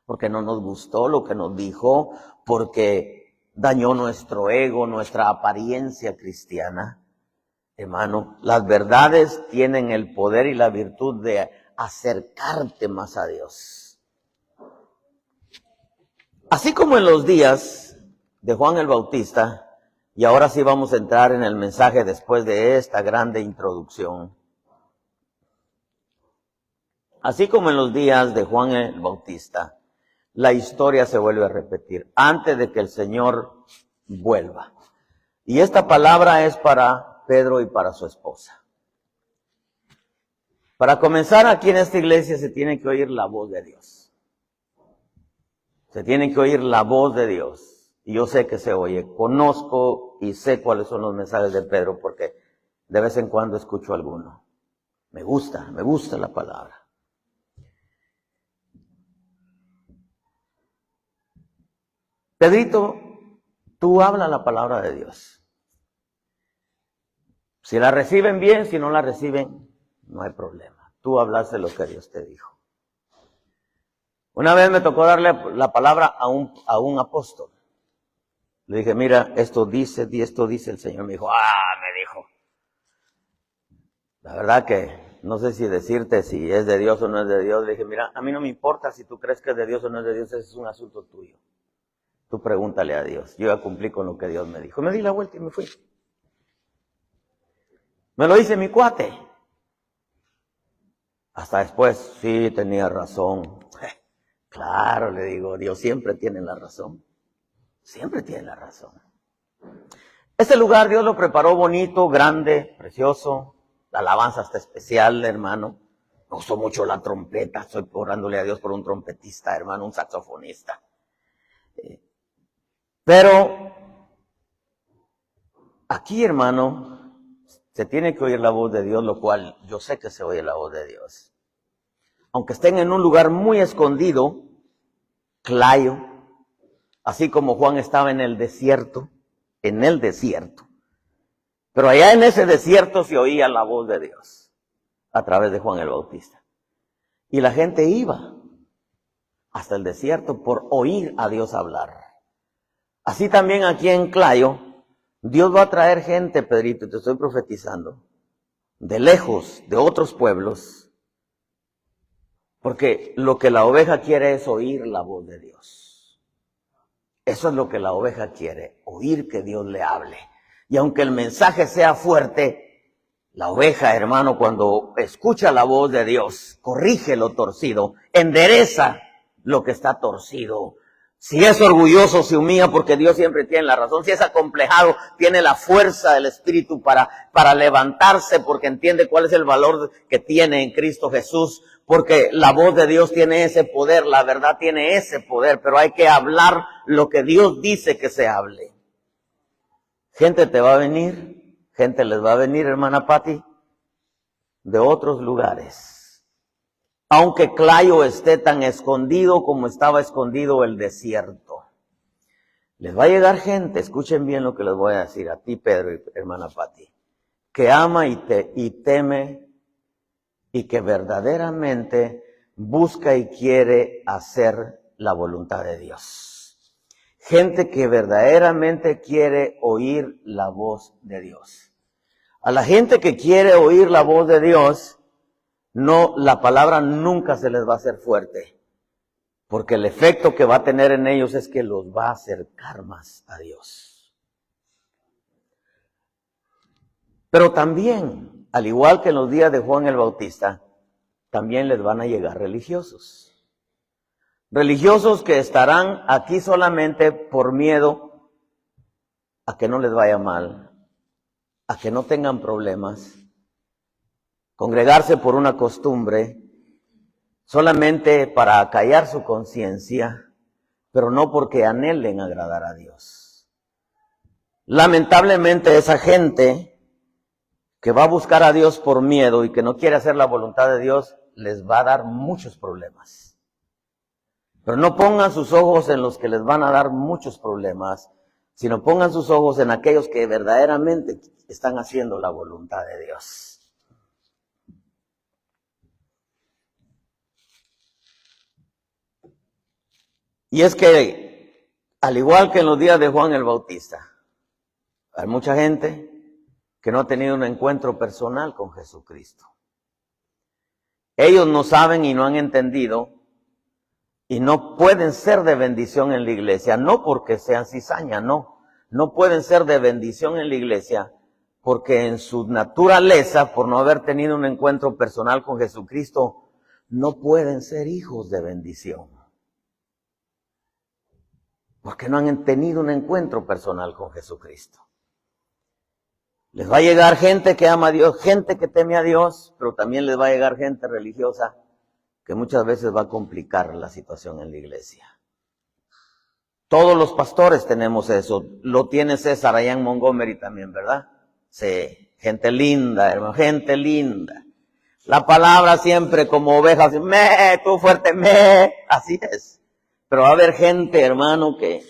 Porque no nos gustó lo que nos dijo, porque dañó nuestro ego, nuestra apariencia cristiana. Hermano, las verdades tienen el poder y la virtud de acercarte más a Dios. Así como en los días de Juan el Bautista Y ahora sí vamos a entrar en el mensaje después de esta grande introducción. Así como en los días de Juan el Bautista, la historia se vuelve a repetir antes de que el Señor vuelva. Y esta palabra es para Pedro y para su esposa. Para comenzar, aquí en esta iglesia se tiene que oír la voz de Dios. Se tiene que oír la voz de Dios. Y yo sé que se oye. Conozco y sé cuáles son los mensajes de Pedro porque de vez en cuando escucho alguno. Me gusta la palabra. Pedrito, tú habla la palabra de Dios. Si la reciben bien, si no la reciben, no hay problema. Tú hablaste lo que Dios te dijo. Una vez me tocó darle la palabra a un apóstol. Le dije, mira, esto dice el Señor. Me dijo, me dijo. La verdad que no sé si decirte si es de Dios o no es de Dios. Le dije, mira, a mí no me importa si tú crees que es de Dios o no es de Dios, ese es un asunto tuyo. Tú pregúntale a Dios. Yo ya cumplí con lo que Dios me dijo. Me di la vuelta y me fui. Me lo dice mi cuate. Hasta después, sí, tenía razón. Claro, le digo, Dios siempre tiene la razón. Siempre tiene la razón. Este lugar Dios lo preparó bonito, grande, precioso. La alabanza está especial, hermano. Me gustó mucho la trompeta. Estoy orándole a Dios por un trompetista, hermano, un saxofonista. Pero aquí, hermano, se tiene que oír la voz de Dios, lo cual yo sé que se oye la voz de Dios. Aunque estén en un lugar muy escondido, clayo, así como Juan estaba en el desierto. Pero allá en ese desierto se oía la voz de Dios a través de Juan el Bautista. Y la gente iba hasta el desierto por oír a Dios hablar. Así también aquí en Clayo, Dios va a traer gente, Pedrito, te estoy profetizando, de lejos, de otros pueblos, porque lo que la oveja quiere es oír la voz de Dios. Eso es lo que la oveja quiere, oír que Dios le hable. Y aunque el mensaje sea fuerte, la oveja, hermano, cuando escucha la voz de Dios, corrige lo torcido, endereza lo que está torcido. Si es orgulloso, se humilla porque Dios siempre tiene la razón. Si es acomplejado, tiene la fuerza del Espíritu para levantarse porque entiende cuál es el valor que tiene en Cristo Jesús. Porque la voz de Dios tiene ese poder, la verdad tiene ese poder, pero hay que hablar lo que Dios dice que se hable. Gente te va a venir, gente les va a venir, hermana Patti, de otros lugares. Aunque Clayo esté tan escondido como estaba escondido el desierto. Les va a llegar gente, escuchen bien lo que les voy a decir a ti, Pedro y hermana Patti, que ama y teme y que verdaderamente busca y quiere hacer la voluntad de Dios. Gente que verdaderamente quiere oír la voz de Dios. A la gente que quiere oír la voz de Dios, no, la palabra nunca se les va a hacer fuerte, porque el efecto que va a tener en ellos es que los va a acercar más a Dios. Pero también, al igual que en los días de Juan el Bautista, también les van a llegar religiosos. Religiosos que estarán aquí solamente por miedo a que no les vaya mal, a que no tengan problemas. Congregarse por una costumbre, solamente para acallar su conciencia, pero no porque anhelen agradar a Dios. Lamentablemente esa gente que va a buscar a Dios por miedo y que no quiere hacer la voluntad de Dios, les va a dar muchos problemas. Pero no pongan sus ojos en los que les van a dar muchos problemas, sino pongan sus ojos en aquellos que verdaderamente están haciendo la voluntad de Dios. Y es que, al igual que en los días de Juan el Bautista, hay mucha gente que no ha tenido un encuentro personal con Jesucristo. Ellos no saben y no han entendido y no pueden ser de bendición en la iglesia, no porque sean cizaña, no, no pueden ser de bendición en la iglesia porque en su naturaleza, por no haber tenido un encuentro personal con Jesucristo, no pueden ser hijos de bendición. Porque no han tenido un encuentro personal con Jesucristo. Les va a llegar gente que ama a Dios, gente que teme a Dios, pero también les va a llegar gente religiosa que muchas veces va a complicar la situación en la iglesia. Todos los pastores tenemos eso. Lo tiene César allá en Montgomery también, ¿verdad? Sí, gente linda, hermano, gente linda. La palabra siempre como ovejas, tú fuerte, así es. Pero va a haber gente, hermano, que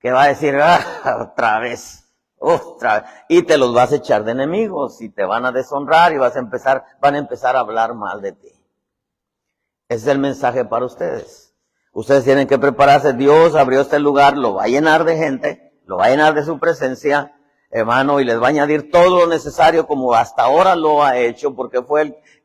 va a decir, otra vez. Y te los vas a echar de enemigos y te van a deshonrar y van a empezar a hablar mal de ti. Ese es el mensaje para ustedes. Ustedes tienen que prepararse. Dios abrió este lugar, lo va a llenar de gente, lo va a llenar de su presencia, hermano, y les va a añadir todo lo necesario como hasta ahora lo ha hecho, porque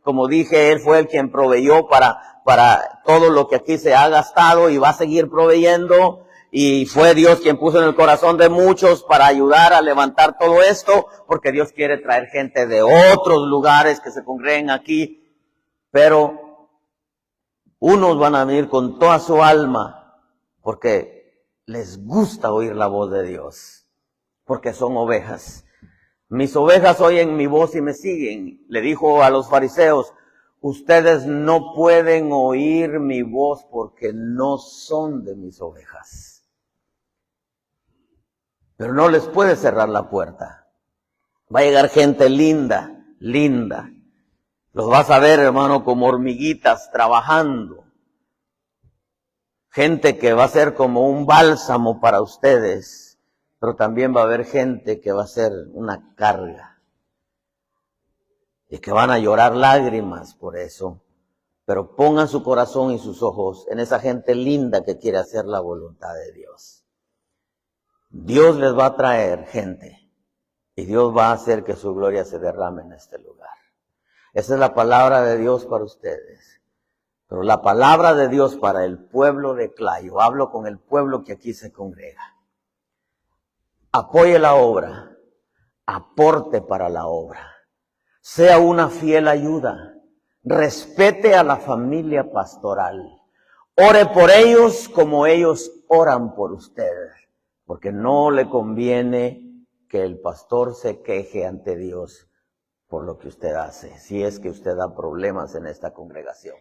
como dije, Él fue el quien proveyó para todo lo que aquí se ha gastado y va a seguir proveyendo. Y fue Dios quien puso en el corazón de muchos para ayudar a levantar todo esto, porque Dios quiere traer gente de otros lugares que se congreguen aquí, pero unos van a venir con toda su alma, porque les gusta oír la voz de Dios, porque son ovejas. Mis ovejas oyen mi voz y me siguen. Le dijo a los fariseos, ustedes no pueden oír mi voz porque no son de mis ovejas. Pero no les puede cerrar la puerta. Va a llegar gente linda, linda. Los vas a ver, hermano, como hormiguitas trabajando. Gente que va a ser como un bálsamo para ustedes. Pero también va a haber gente que va a ser una carga. Y que van a llorar lágrimas por eso. Pero pongan su corazón y sus ojos en esa gente linda que quiere hacer la voluntad de Dios. Dios les va a traer gente y Dios va a hacer que su gloria se derrame en este lugar. Esa es la palabra de Dios para ustedes. Pero la palabra de Dios para el pueblo de Clayo, hablo con el pueblo que aquí se congrega. Apoye la obra, aporte para la obra, sea una fiel ayuda, respete a la familia pastoral, ore por ellos como ellos oran por ustedes. Porque no le conviene que el pastor se queje ante Dios por lo que usted hace, si es que usted da problemas en esta congregación.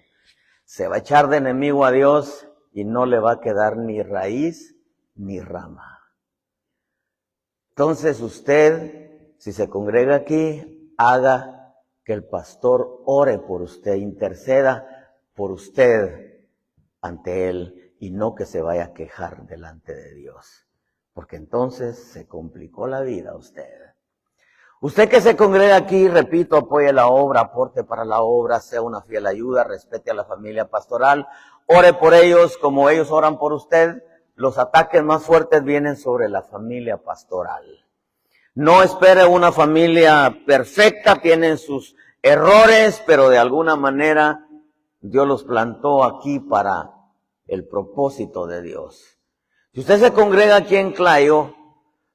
Se va a echar de enemigo a Dios y no le va a quedar ni raíz ni rama. Entonces usted, si se congrega aquí, haga que el pastor ore por usted, interceda por usted ante él y no que se vaya a quejar delante de Dios. Porque entonces se complicó la vida a usted. Usted que se congrega aquí, repito, apoye la obra, aporte para la obra, sea una fiel ayuda, respete a la familia pastoral, ore por ellos como ellos oran por usted. Los ataques más fuertes vienen sobre la familia pastoral. No espere una familia perfecta, tienen sus errores, pero de alguna manera Dios los plantó aquí para el propósito de Dios. Si usted se congrega aquí en Clayo,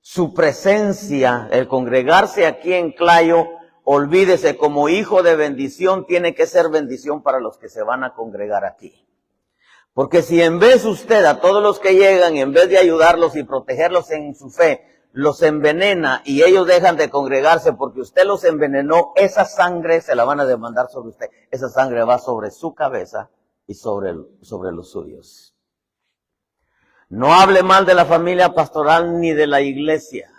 su presencia, el congregarse aquí en Clayo, olvídese, como hijo de bendición, tiene que ser bendición para los que se van a congregar aquí. Porque si en vez usted, a todos los que llegan, en vez de ayudarlos y protegerlos en su fe, los envenena y ellos dejan de congregarse porque usted los envenenó, esa sangre se la van a demandar sobre usted. Esa sangre va sobre su cabeza y sobre los suyos. No hable mal de la familia pastoral ni de la iglesia.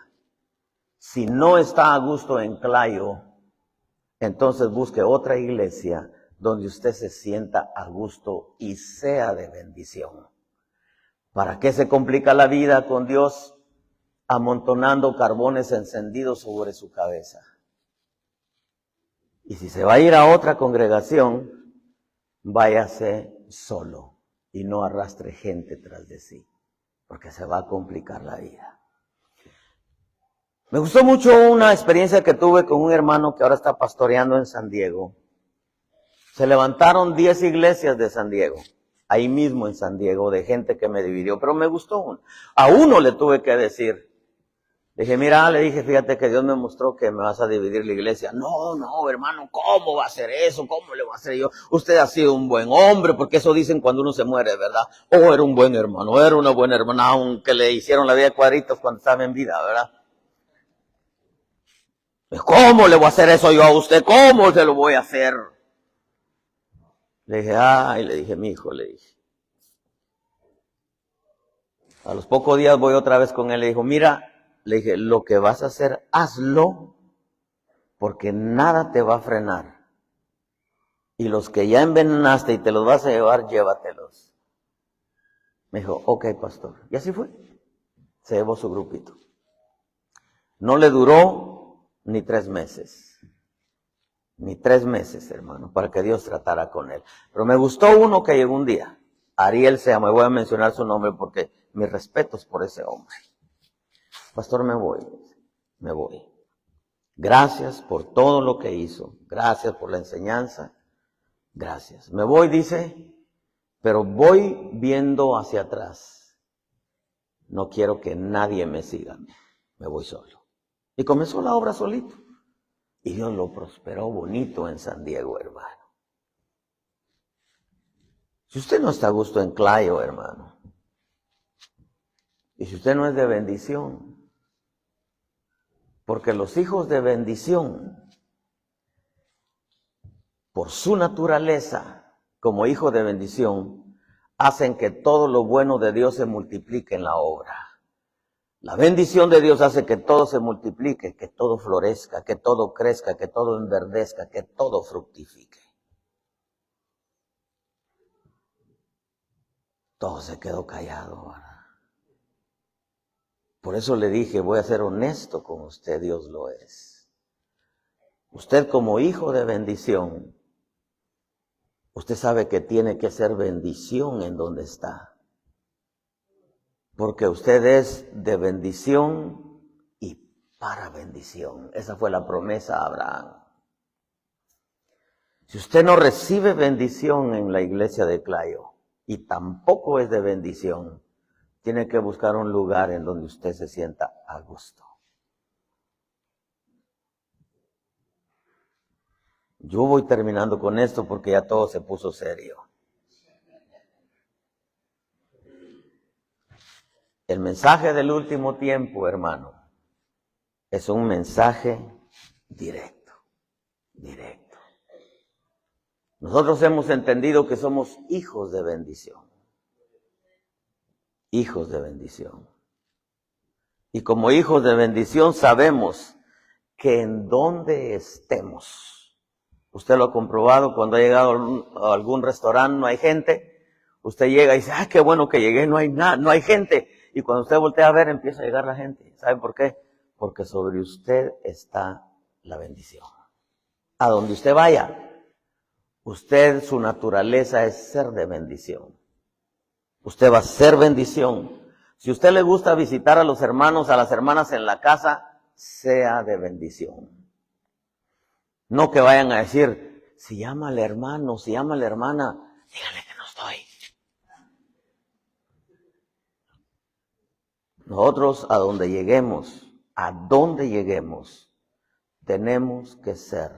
Si no está a gusto en Clayo, entonces busque otra iglesia donde usted se sienta a gusto y sea de bendición. ¿Para qué se complica la vida con Dios amontonando carbones encendidos sobre su cabeza? Y si se va a ir a otra congregación, váyase solo y no arrastre gente tras de sí, porque se va a complicar la vida. Me gustó mucho una experiencia que tuve con un hermano que ahora está pastoreando en San Diego. Se levantaron 10 iglesias de San Diego, ahí mismo en San Diego, de gente que me dividió, pero me gustó uno. A uno le tuve que decir, Le dije, mira, le dije, fíjate que Dios me mostró que me vas a dividir la iglesia. No, no, hermano, ¿cómo va a hacer eso? ¿Cómo le va a hacer yo? Usted ha sido un buen hombre, porque eso dicen cuando uno se muere, ¿verdad? Oh, era un buen hermano, era una buena hermana, aunque le hicieron la vida de cuadritos cuando estaba en vida, ¿verdad? ¿Cómo le voy a hacer eso yo a usted? ¿Cómo se lo voy a hacer? Le dije, ay, le dije, mi hijo, le dije. A los pocos días voy otra vez con él, le dijo, mira, le dije, lo que vas a hacer, hazlo, porque nada te va a frenar. Y los que ya envenenaste y te los vas a llevar, llévatelos. Me dijo, ok, pastor. Y así fue. Se llevó su grupito. No le duró ni 3 meses. Ni 3 meses, hermano, para que Dios tratara con él. Pero me gustó uno que llegó un día. Ariel se llama, voy a mencionar su nombre porque mis respetos por ese hombre. Pastor, me voy. Gracias por todo lo que hizo. Gracias por la enseñanza. Gracias. Me voy, dice, pero voy viendo hacia atrás. No quiero que nadie me siga. Me voy solo. Y comenzó la obra solito. Y Dios lo prosperó bonito en San Diego, hermano. Si usted no está a gusto en Clayo, hermano, y si usted no es de bendición, porque los hijos de bendición, por su naturaleza, como hijo de bendición, hacen que todo lo bueno de Dios se multiplique en la obra. La bendición de Dios hace que todo se multiplique, que todo florezca, que todo crezca, que todo enverdezca, que todo fructifique. Todo se quedó callado, ¿verdad? Por eso le dije, voy a ser honesto con usted, Dios lo es. Usted como hijo de bendición, usted sabe que tiene que ser bendición en donde está. Porque usted es de bendición y para bendición. Esa fue la promesa a Abraham. Si usted no recibe bendición en la iglesia de Clayo y tampoco es de bendición, tiene que buscar un lugar en donde usted se sienta a gusto. Yo voy terminando con esto porque ya todo se puso serio. El mensaje del último tiempo, hermano, es un mensaje directo, directo. Nosotros hemos entendido que somos hijos de bendición. Hijos de bendición. Y como hijos de bendición sabemos que en donde estemos, usted lo ha comprobado cuando ha llegado a algún restaurante, no hay gente, usted llega y dice, qué bueno que llegué, no hay nada, no hay gente. Y cuando usted voltea a ver, empieza a llegar la gente. ¿Sabe por qué? Porque sobre usted está la bendición. A donde usted vaya, usted, su naturaleza es ser de bendición. Usted va a ser bendición. Si a usted le gusta visitar a los hermanos, a las hermanas en la casa, sea de bendición. No que vayan a decir, si llama al hermano, si llama a la hermana, dígale que no estoy. Nosotros a donde lleguemos, tenemos que ser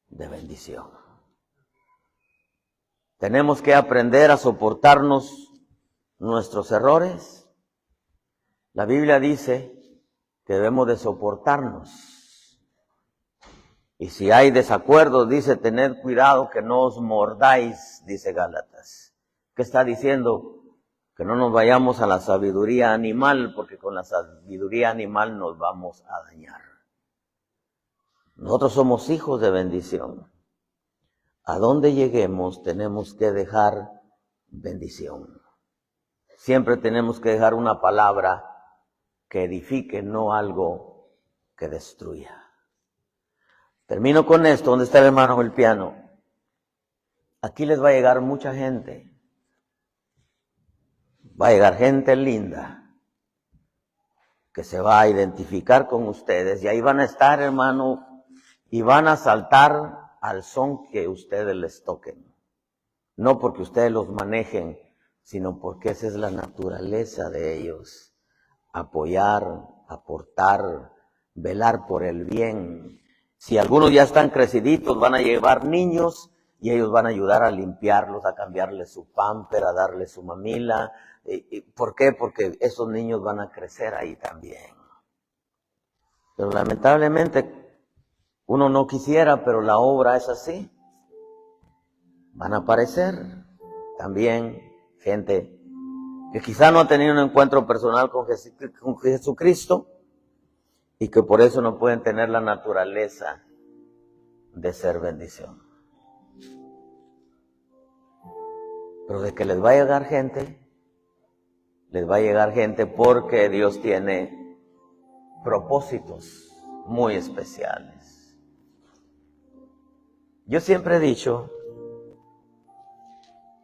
de bendición. Tenemos que aprender a soportarnos nuestros errores. La Biblia dice que debemos de soportarnos. Y si hay desacuerdos, dice, tened cuidado que no os mordáis, dice Gálatas. ¿Qué está diciendo? Que no nos vayamos a la sabiduría animal, porque con la sabiduría animal nos vamos a dañar. Nosotros somos hijos de bendición. A donde lleguemos tenemos que dejar bendición. Siempre tenemos que dejar una palabra que edifique, no algo que destruya. Termino con esto. ¿Dónde está el hermano el piano? Aquí les va a llegar mucha gente. Va a llegar gente linda que se va a identificar con ustedes y ahí van a estar, hermano, y van a saltar al son que ustedes les toquen. No porque ustedes los manejen, sino porque esa es la naturaleza de ellos. Apoyar aportar, velar por el bien. Si algunos ya están creciditos, van a llevar niños y ellos van a ayudar a limpiarlos, a cambiarles su pamper, a darles su mamila. ¿Por qué? Porque esos niños van a crecer ahí también. Pero lamentablemente uno no quisiera, pero la obra es así. Van a aparecer también gente que quizá no ha tenido un encuentro personal con Jesucristo y que por eso no pueden tener la naturaleza de ser bendición. Pero de que les va a llegar gente, les va a llegar gente porque Dios tiene propósitos muy especiales. Yo siempre he dicho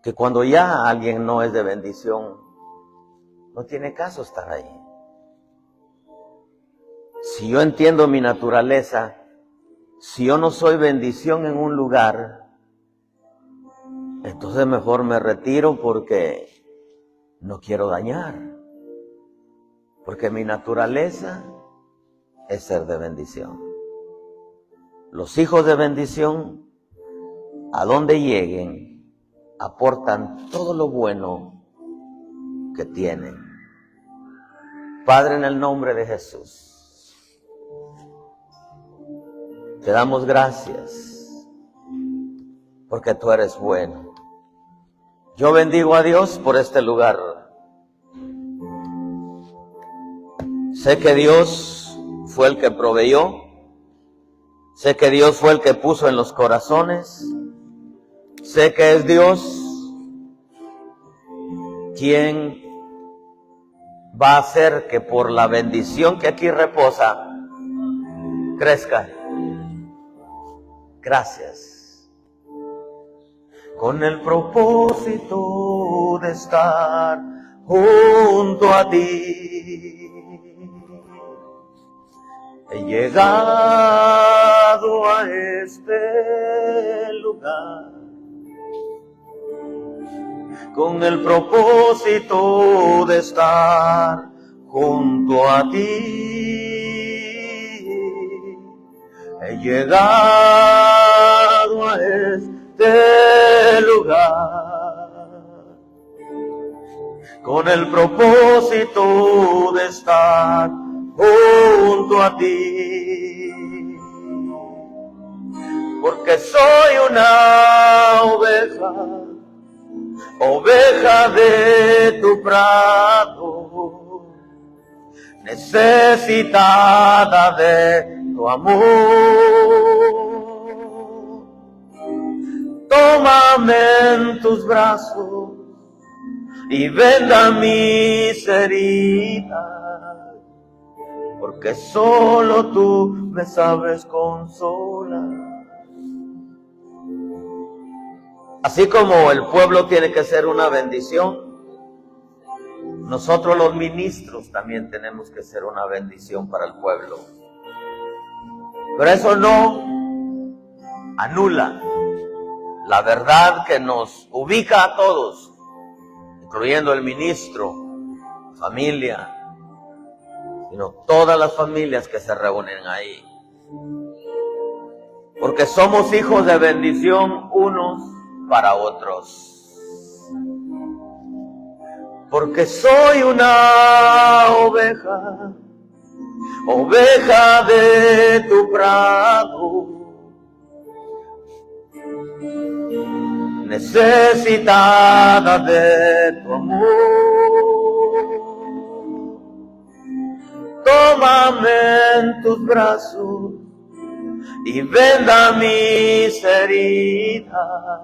que cuando ya alguien no es de bendición, no tiene caso estar ahí. Si yo entiendo mi naturaleza, si yo no soy bendición en un lugar, entonces mejor me retiro porque no quiero dañar. Porque mi naturaleza es ser de bendición. Los hijos de bendición, a donde lleguen, aportan todo lo bueno que tienen. Padre, en el nombre de Jesús, te damos gracias porque tú eres bueno. Yo bendigo a Dios por este lugar. Sé que Dios fue el que proveyó. Sé que Dios fue el que puso en los corazones. Sé que es Dios quien va a hacer que por la bendición que aquí reposa, crezca. Gracias. Con el propósito de estar junto a ti, he llegado a este lugar. Con el propósito de estar junto a ti, he llegado a este lugar. Con el propósito de estar junto a ti, porque soy una oveja de tu prado, necesitada de tu amor. Tómame en tus brazos y venda mis heridas, porque solo tú me sabes consolar. Así como el pueblo tiene que ser una bendición, nosotros los ministros también tenemos que ser una bendición para el pueblo. Pero eso no anula la verdad que nos ubica a todos, incluyendo el ministro, familia, sino todas las familias que se reúnen ahí. Porque somos hijos de bendición unos para otros. Porque soy una oveja de tu prado, necesitada de tu amor. Tómame en tus brazos y venda mis heridas,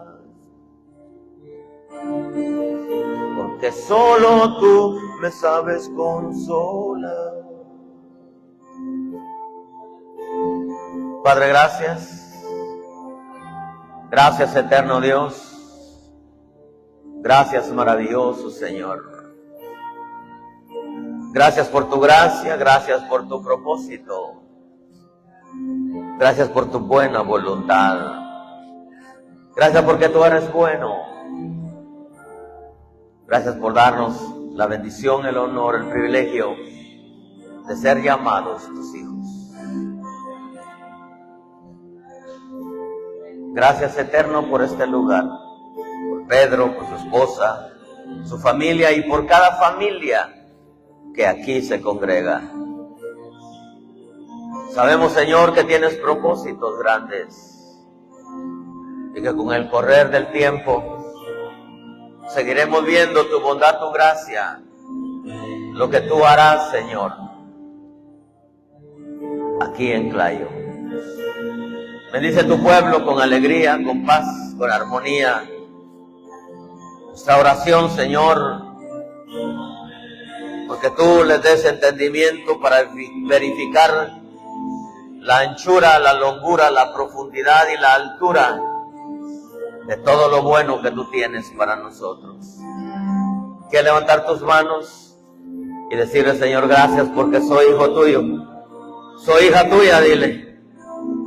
porque solo tú me sabes consolar. Padre, gracias. Gracias, eterno Dios. Gracias, maravilloso Señor. Gracias por tu gracia, gracias por tu propósito. Gracias por tu buena voluntad. Gracias porque tú eres bueno. Gracias por darnos la bendición, el honor, el privilegio de ser llamados tus hijos. Gracias, Eterno, por este lugar, por Pedro, por su esposa, su familia y por cada familia que aquí se congrega. Sabemos, Señor, que tienes propósitos grandes y que con el correr del tiempo seguiremos viendo tu bondad, tu gracia, lo que tú harás, Señor, aquí en Clayo. Bendice tu pueblo con alegría, con paz, con armonía. Nuestra oración, Señor, porque tú les des entendimiento para verificar la anchura, la longura, la profundidad y la altura de todo lo bueno que tú tienes para nosotros. Quiero levantar tus manos y decirle, Señor, gracias porque soy hijo tuyo, soy hija tuya, dile.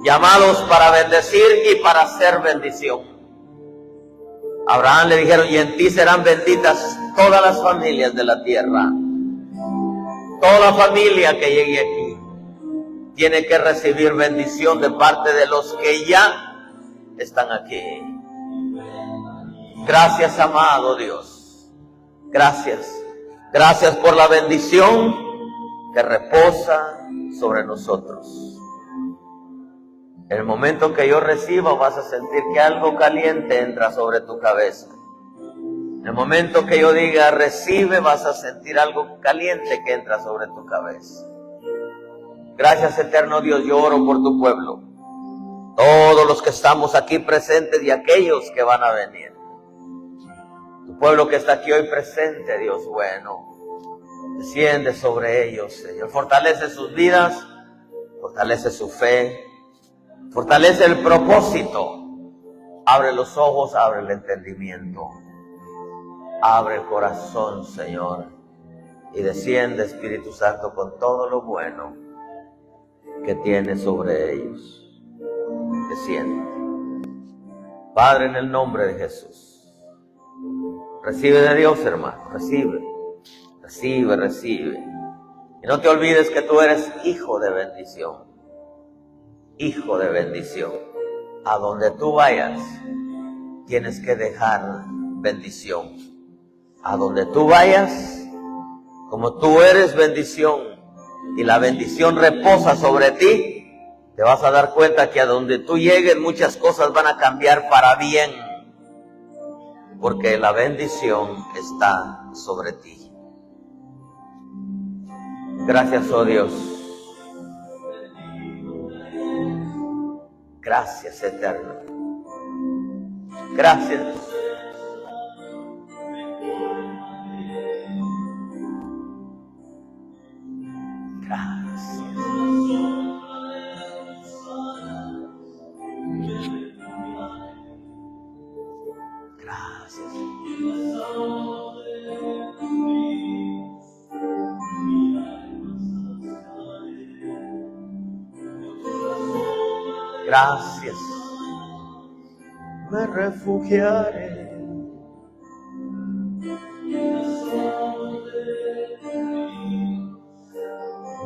Llamados para bendecir y para hacer bendición. A Abraham le dijeron, y en ti serán benditas todas las familias de la tierra. Toda familia que llegue aquí tiene que recibir bendición de parte de los que ya están aquí. Gracias, amado Dios. Gracias. Gracias por la bendición que reposa sobre nosotros. En el momento que yo reciba, vas a sentir que algo caliente entra sobre tu cabeza. En el momento que yo diga recibe, vas a sentir algo caliente que entra sobre tu cabeza. Gracias, eterno Dios, yo oro por tu pueblo. Todos los que estamos aquí presentes y aquellos que van a venir. Tu pueblo que está aquí hoy presente, Dios bueno, desciende sobre ellos, Señor. Fortalece sus vidas, fortalece su fe. Fortalece el propósito. Abre los ojos, abre el entendimiento. Abre el corazón, Señor. Y desciende, Espíritu Santo, con todo lo bueno que tiene sobre ellos. Desciende. Padre, en el nombre de Jesús. Recibe de Dios, hermano. Recibe. Recibe, recibe. Y no te olvides que tú eres hijo de bendición. Hijo de bendición. A donde tú vayas, tienes que dejar bendición. A donde tú vayas, como tú eres bendición y la bendición reposa sobre ti, te vas a dar cuenta que a donde tú llegues muchas cosas van a cambiar para bien, porque la bendición está sobre ti. Gracias, oh Dios. Gracias, eterno. Gracias. Gracias. Gracias. Gracias. Me refugiaré.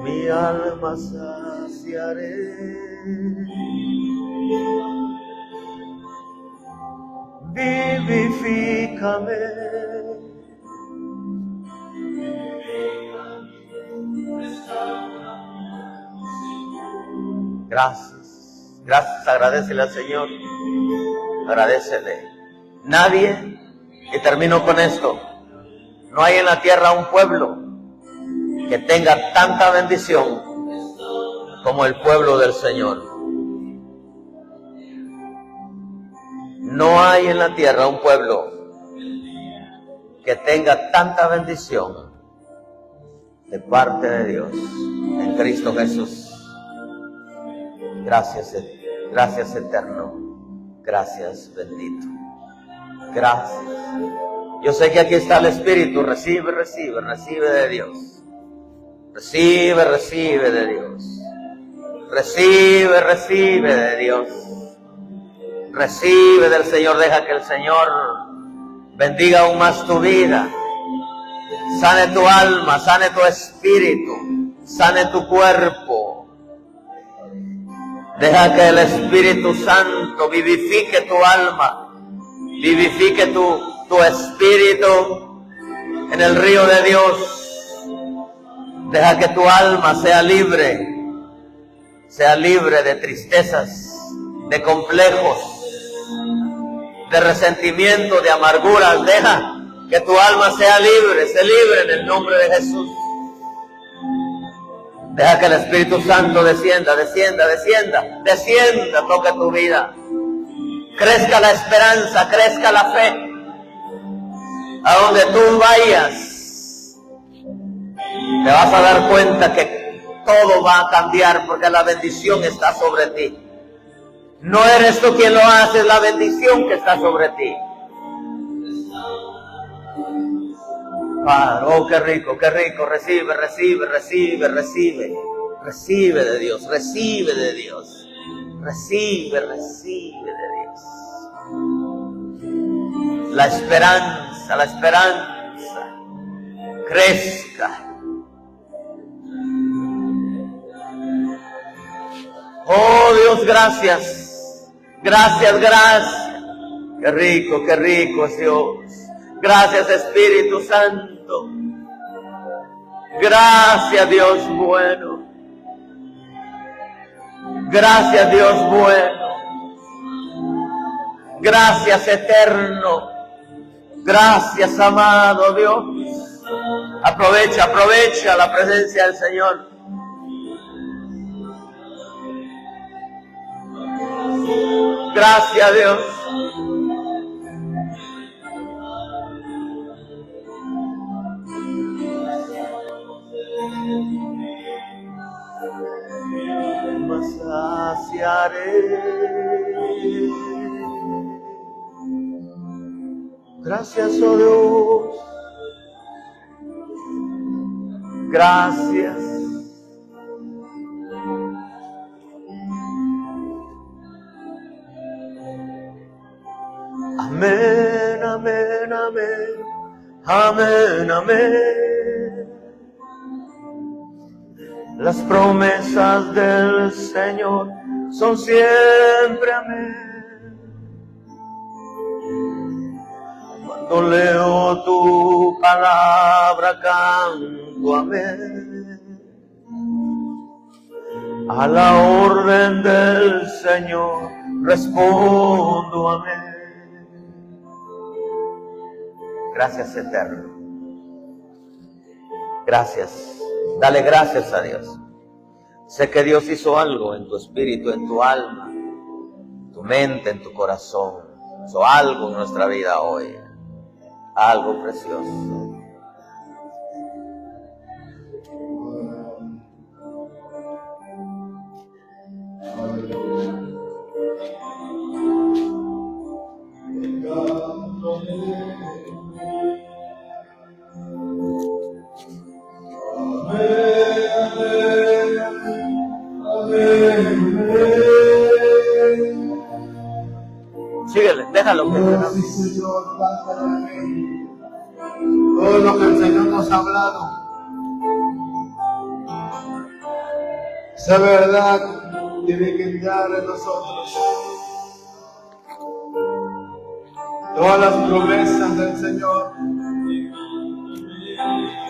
Mi alma saciaré. Vivifícame. Gracias. Gracias, agradecele al Señor. Agradécele. Nadie, y termino con esto, no hay en la tierra un pueblo que tenga tanta bendición como el pueblo del Señor. No hay en la tierra un pueblo que tenga tanta bendición de parte de Dios en Cristo Jesús. Gracias, gracias eterno, gracias bendito, gracias. Yo sé que aquí está el Espíritu, recibe, recibe, recibe de Dios, recibe, recibe de Dios, recibe, recibe de Dios, recibe del Señor, deja que el Señor bendiga aún más tu vida, sane tu alma, sane tu espíritu, sane tu cuerpo. Deja que el Espíritu Santo vivifique tu alma, vivifique tu espíritu en el río de Dios. Deja que tu alma sea libre de tristezas, de complejos, de resentimiento, de amarguras. Deja que tu alma sea libre, se libre en el nombre de Jesús. Deja que el Espíritu Santo descienda, toque tu vida. Crezca la esperanza, crezca la fe. A donde tú vayas, te vas a dar cuenta que todo va a cambiar porque la bendición está sobre ti. No eres tú quien lo hace, es la bendición que está sobre ti. Padre, oh, qué rico, recibe de Dios, recibe de Dios. La esperanza, crezca. Oh Dios, gracias. Qué rico es Dios. Gracias, Espíritu Santo. Gracias, Dios bueno. Gracias, Dios bueno. Gracias, eterno. Gracias, amado Dios. Aprovecha la presencia del Señor. Gracias, Dios. Saciaré. Gracias, oh Dios. Gracias. Amén, amén, amén. Amén, amén. Las promesas del Señor son siempre amén. Cuando leo tu palabra canto amén. A la orden del Señor respondo amén. Gracias, eterno. Gracias. Dale gracias a Dios. Sé que Dios hizo algo en tu espíritu, en tu alma, en tu mente, en tu corazón. Hizo algo en nuestra vida hoy. Algo precioso. Síguele, déjalo que Señor, todo lo que el Señor nos ha hablado, esa verdad tiene que entrar en nosotros. Todas las promesas del Señor.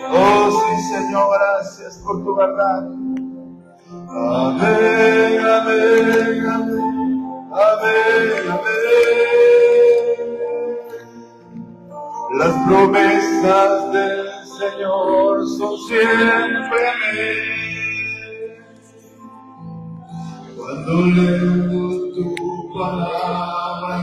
Oh sí, Señor, gracias por tu verdad. Amén, amén, amén, amén, amén. Las promesas del Señor son siempre amén. Cuando leo tu palabra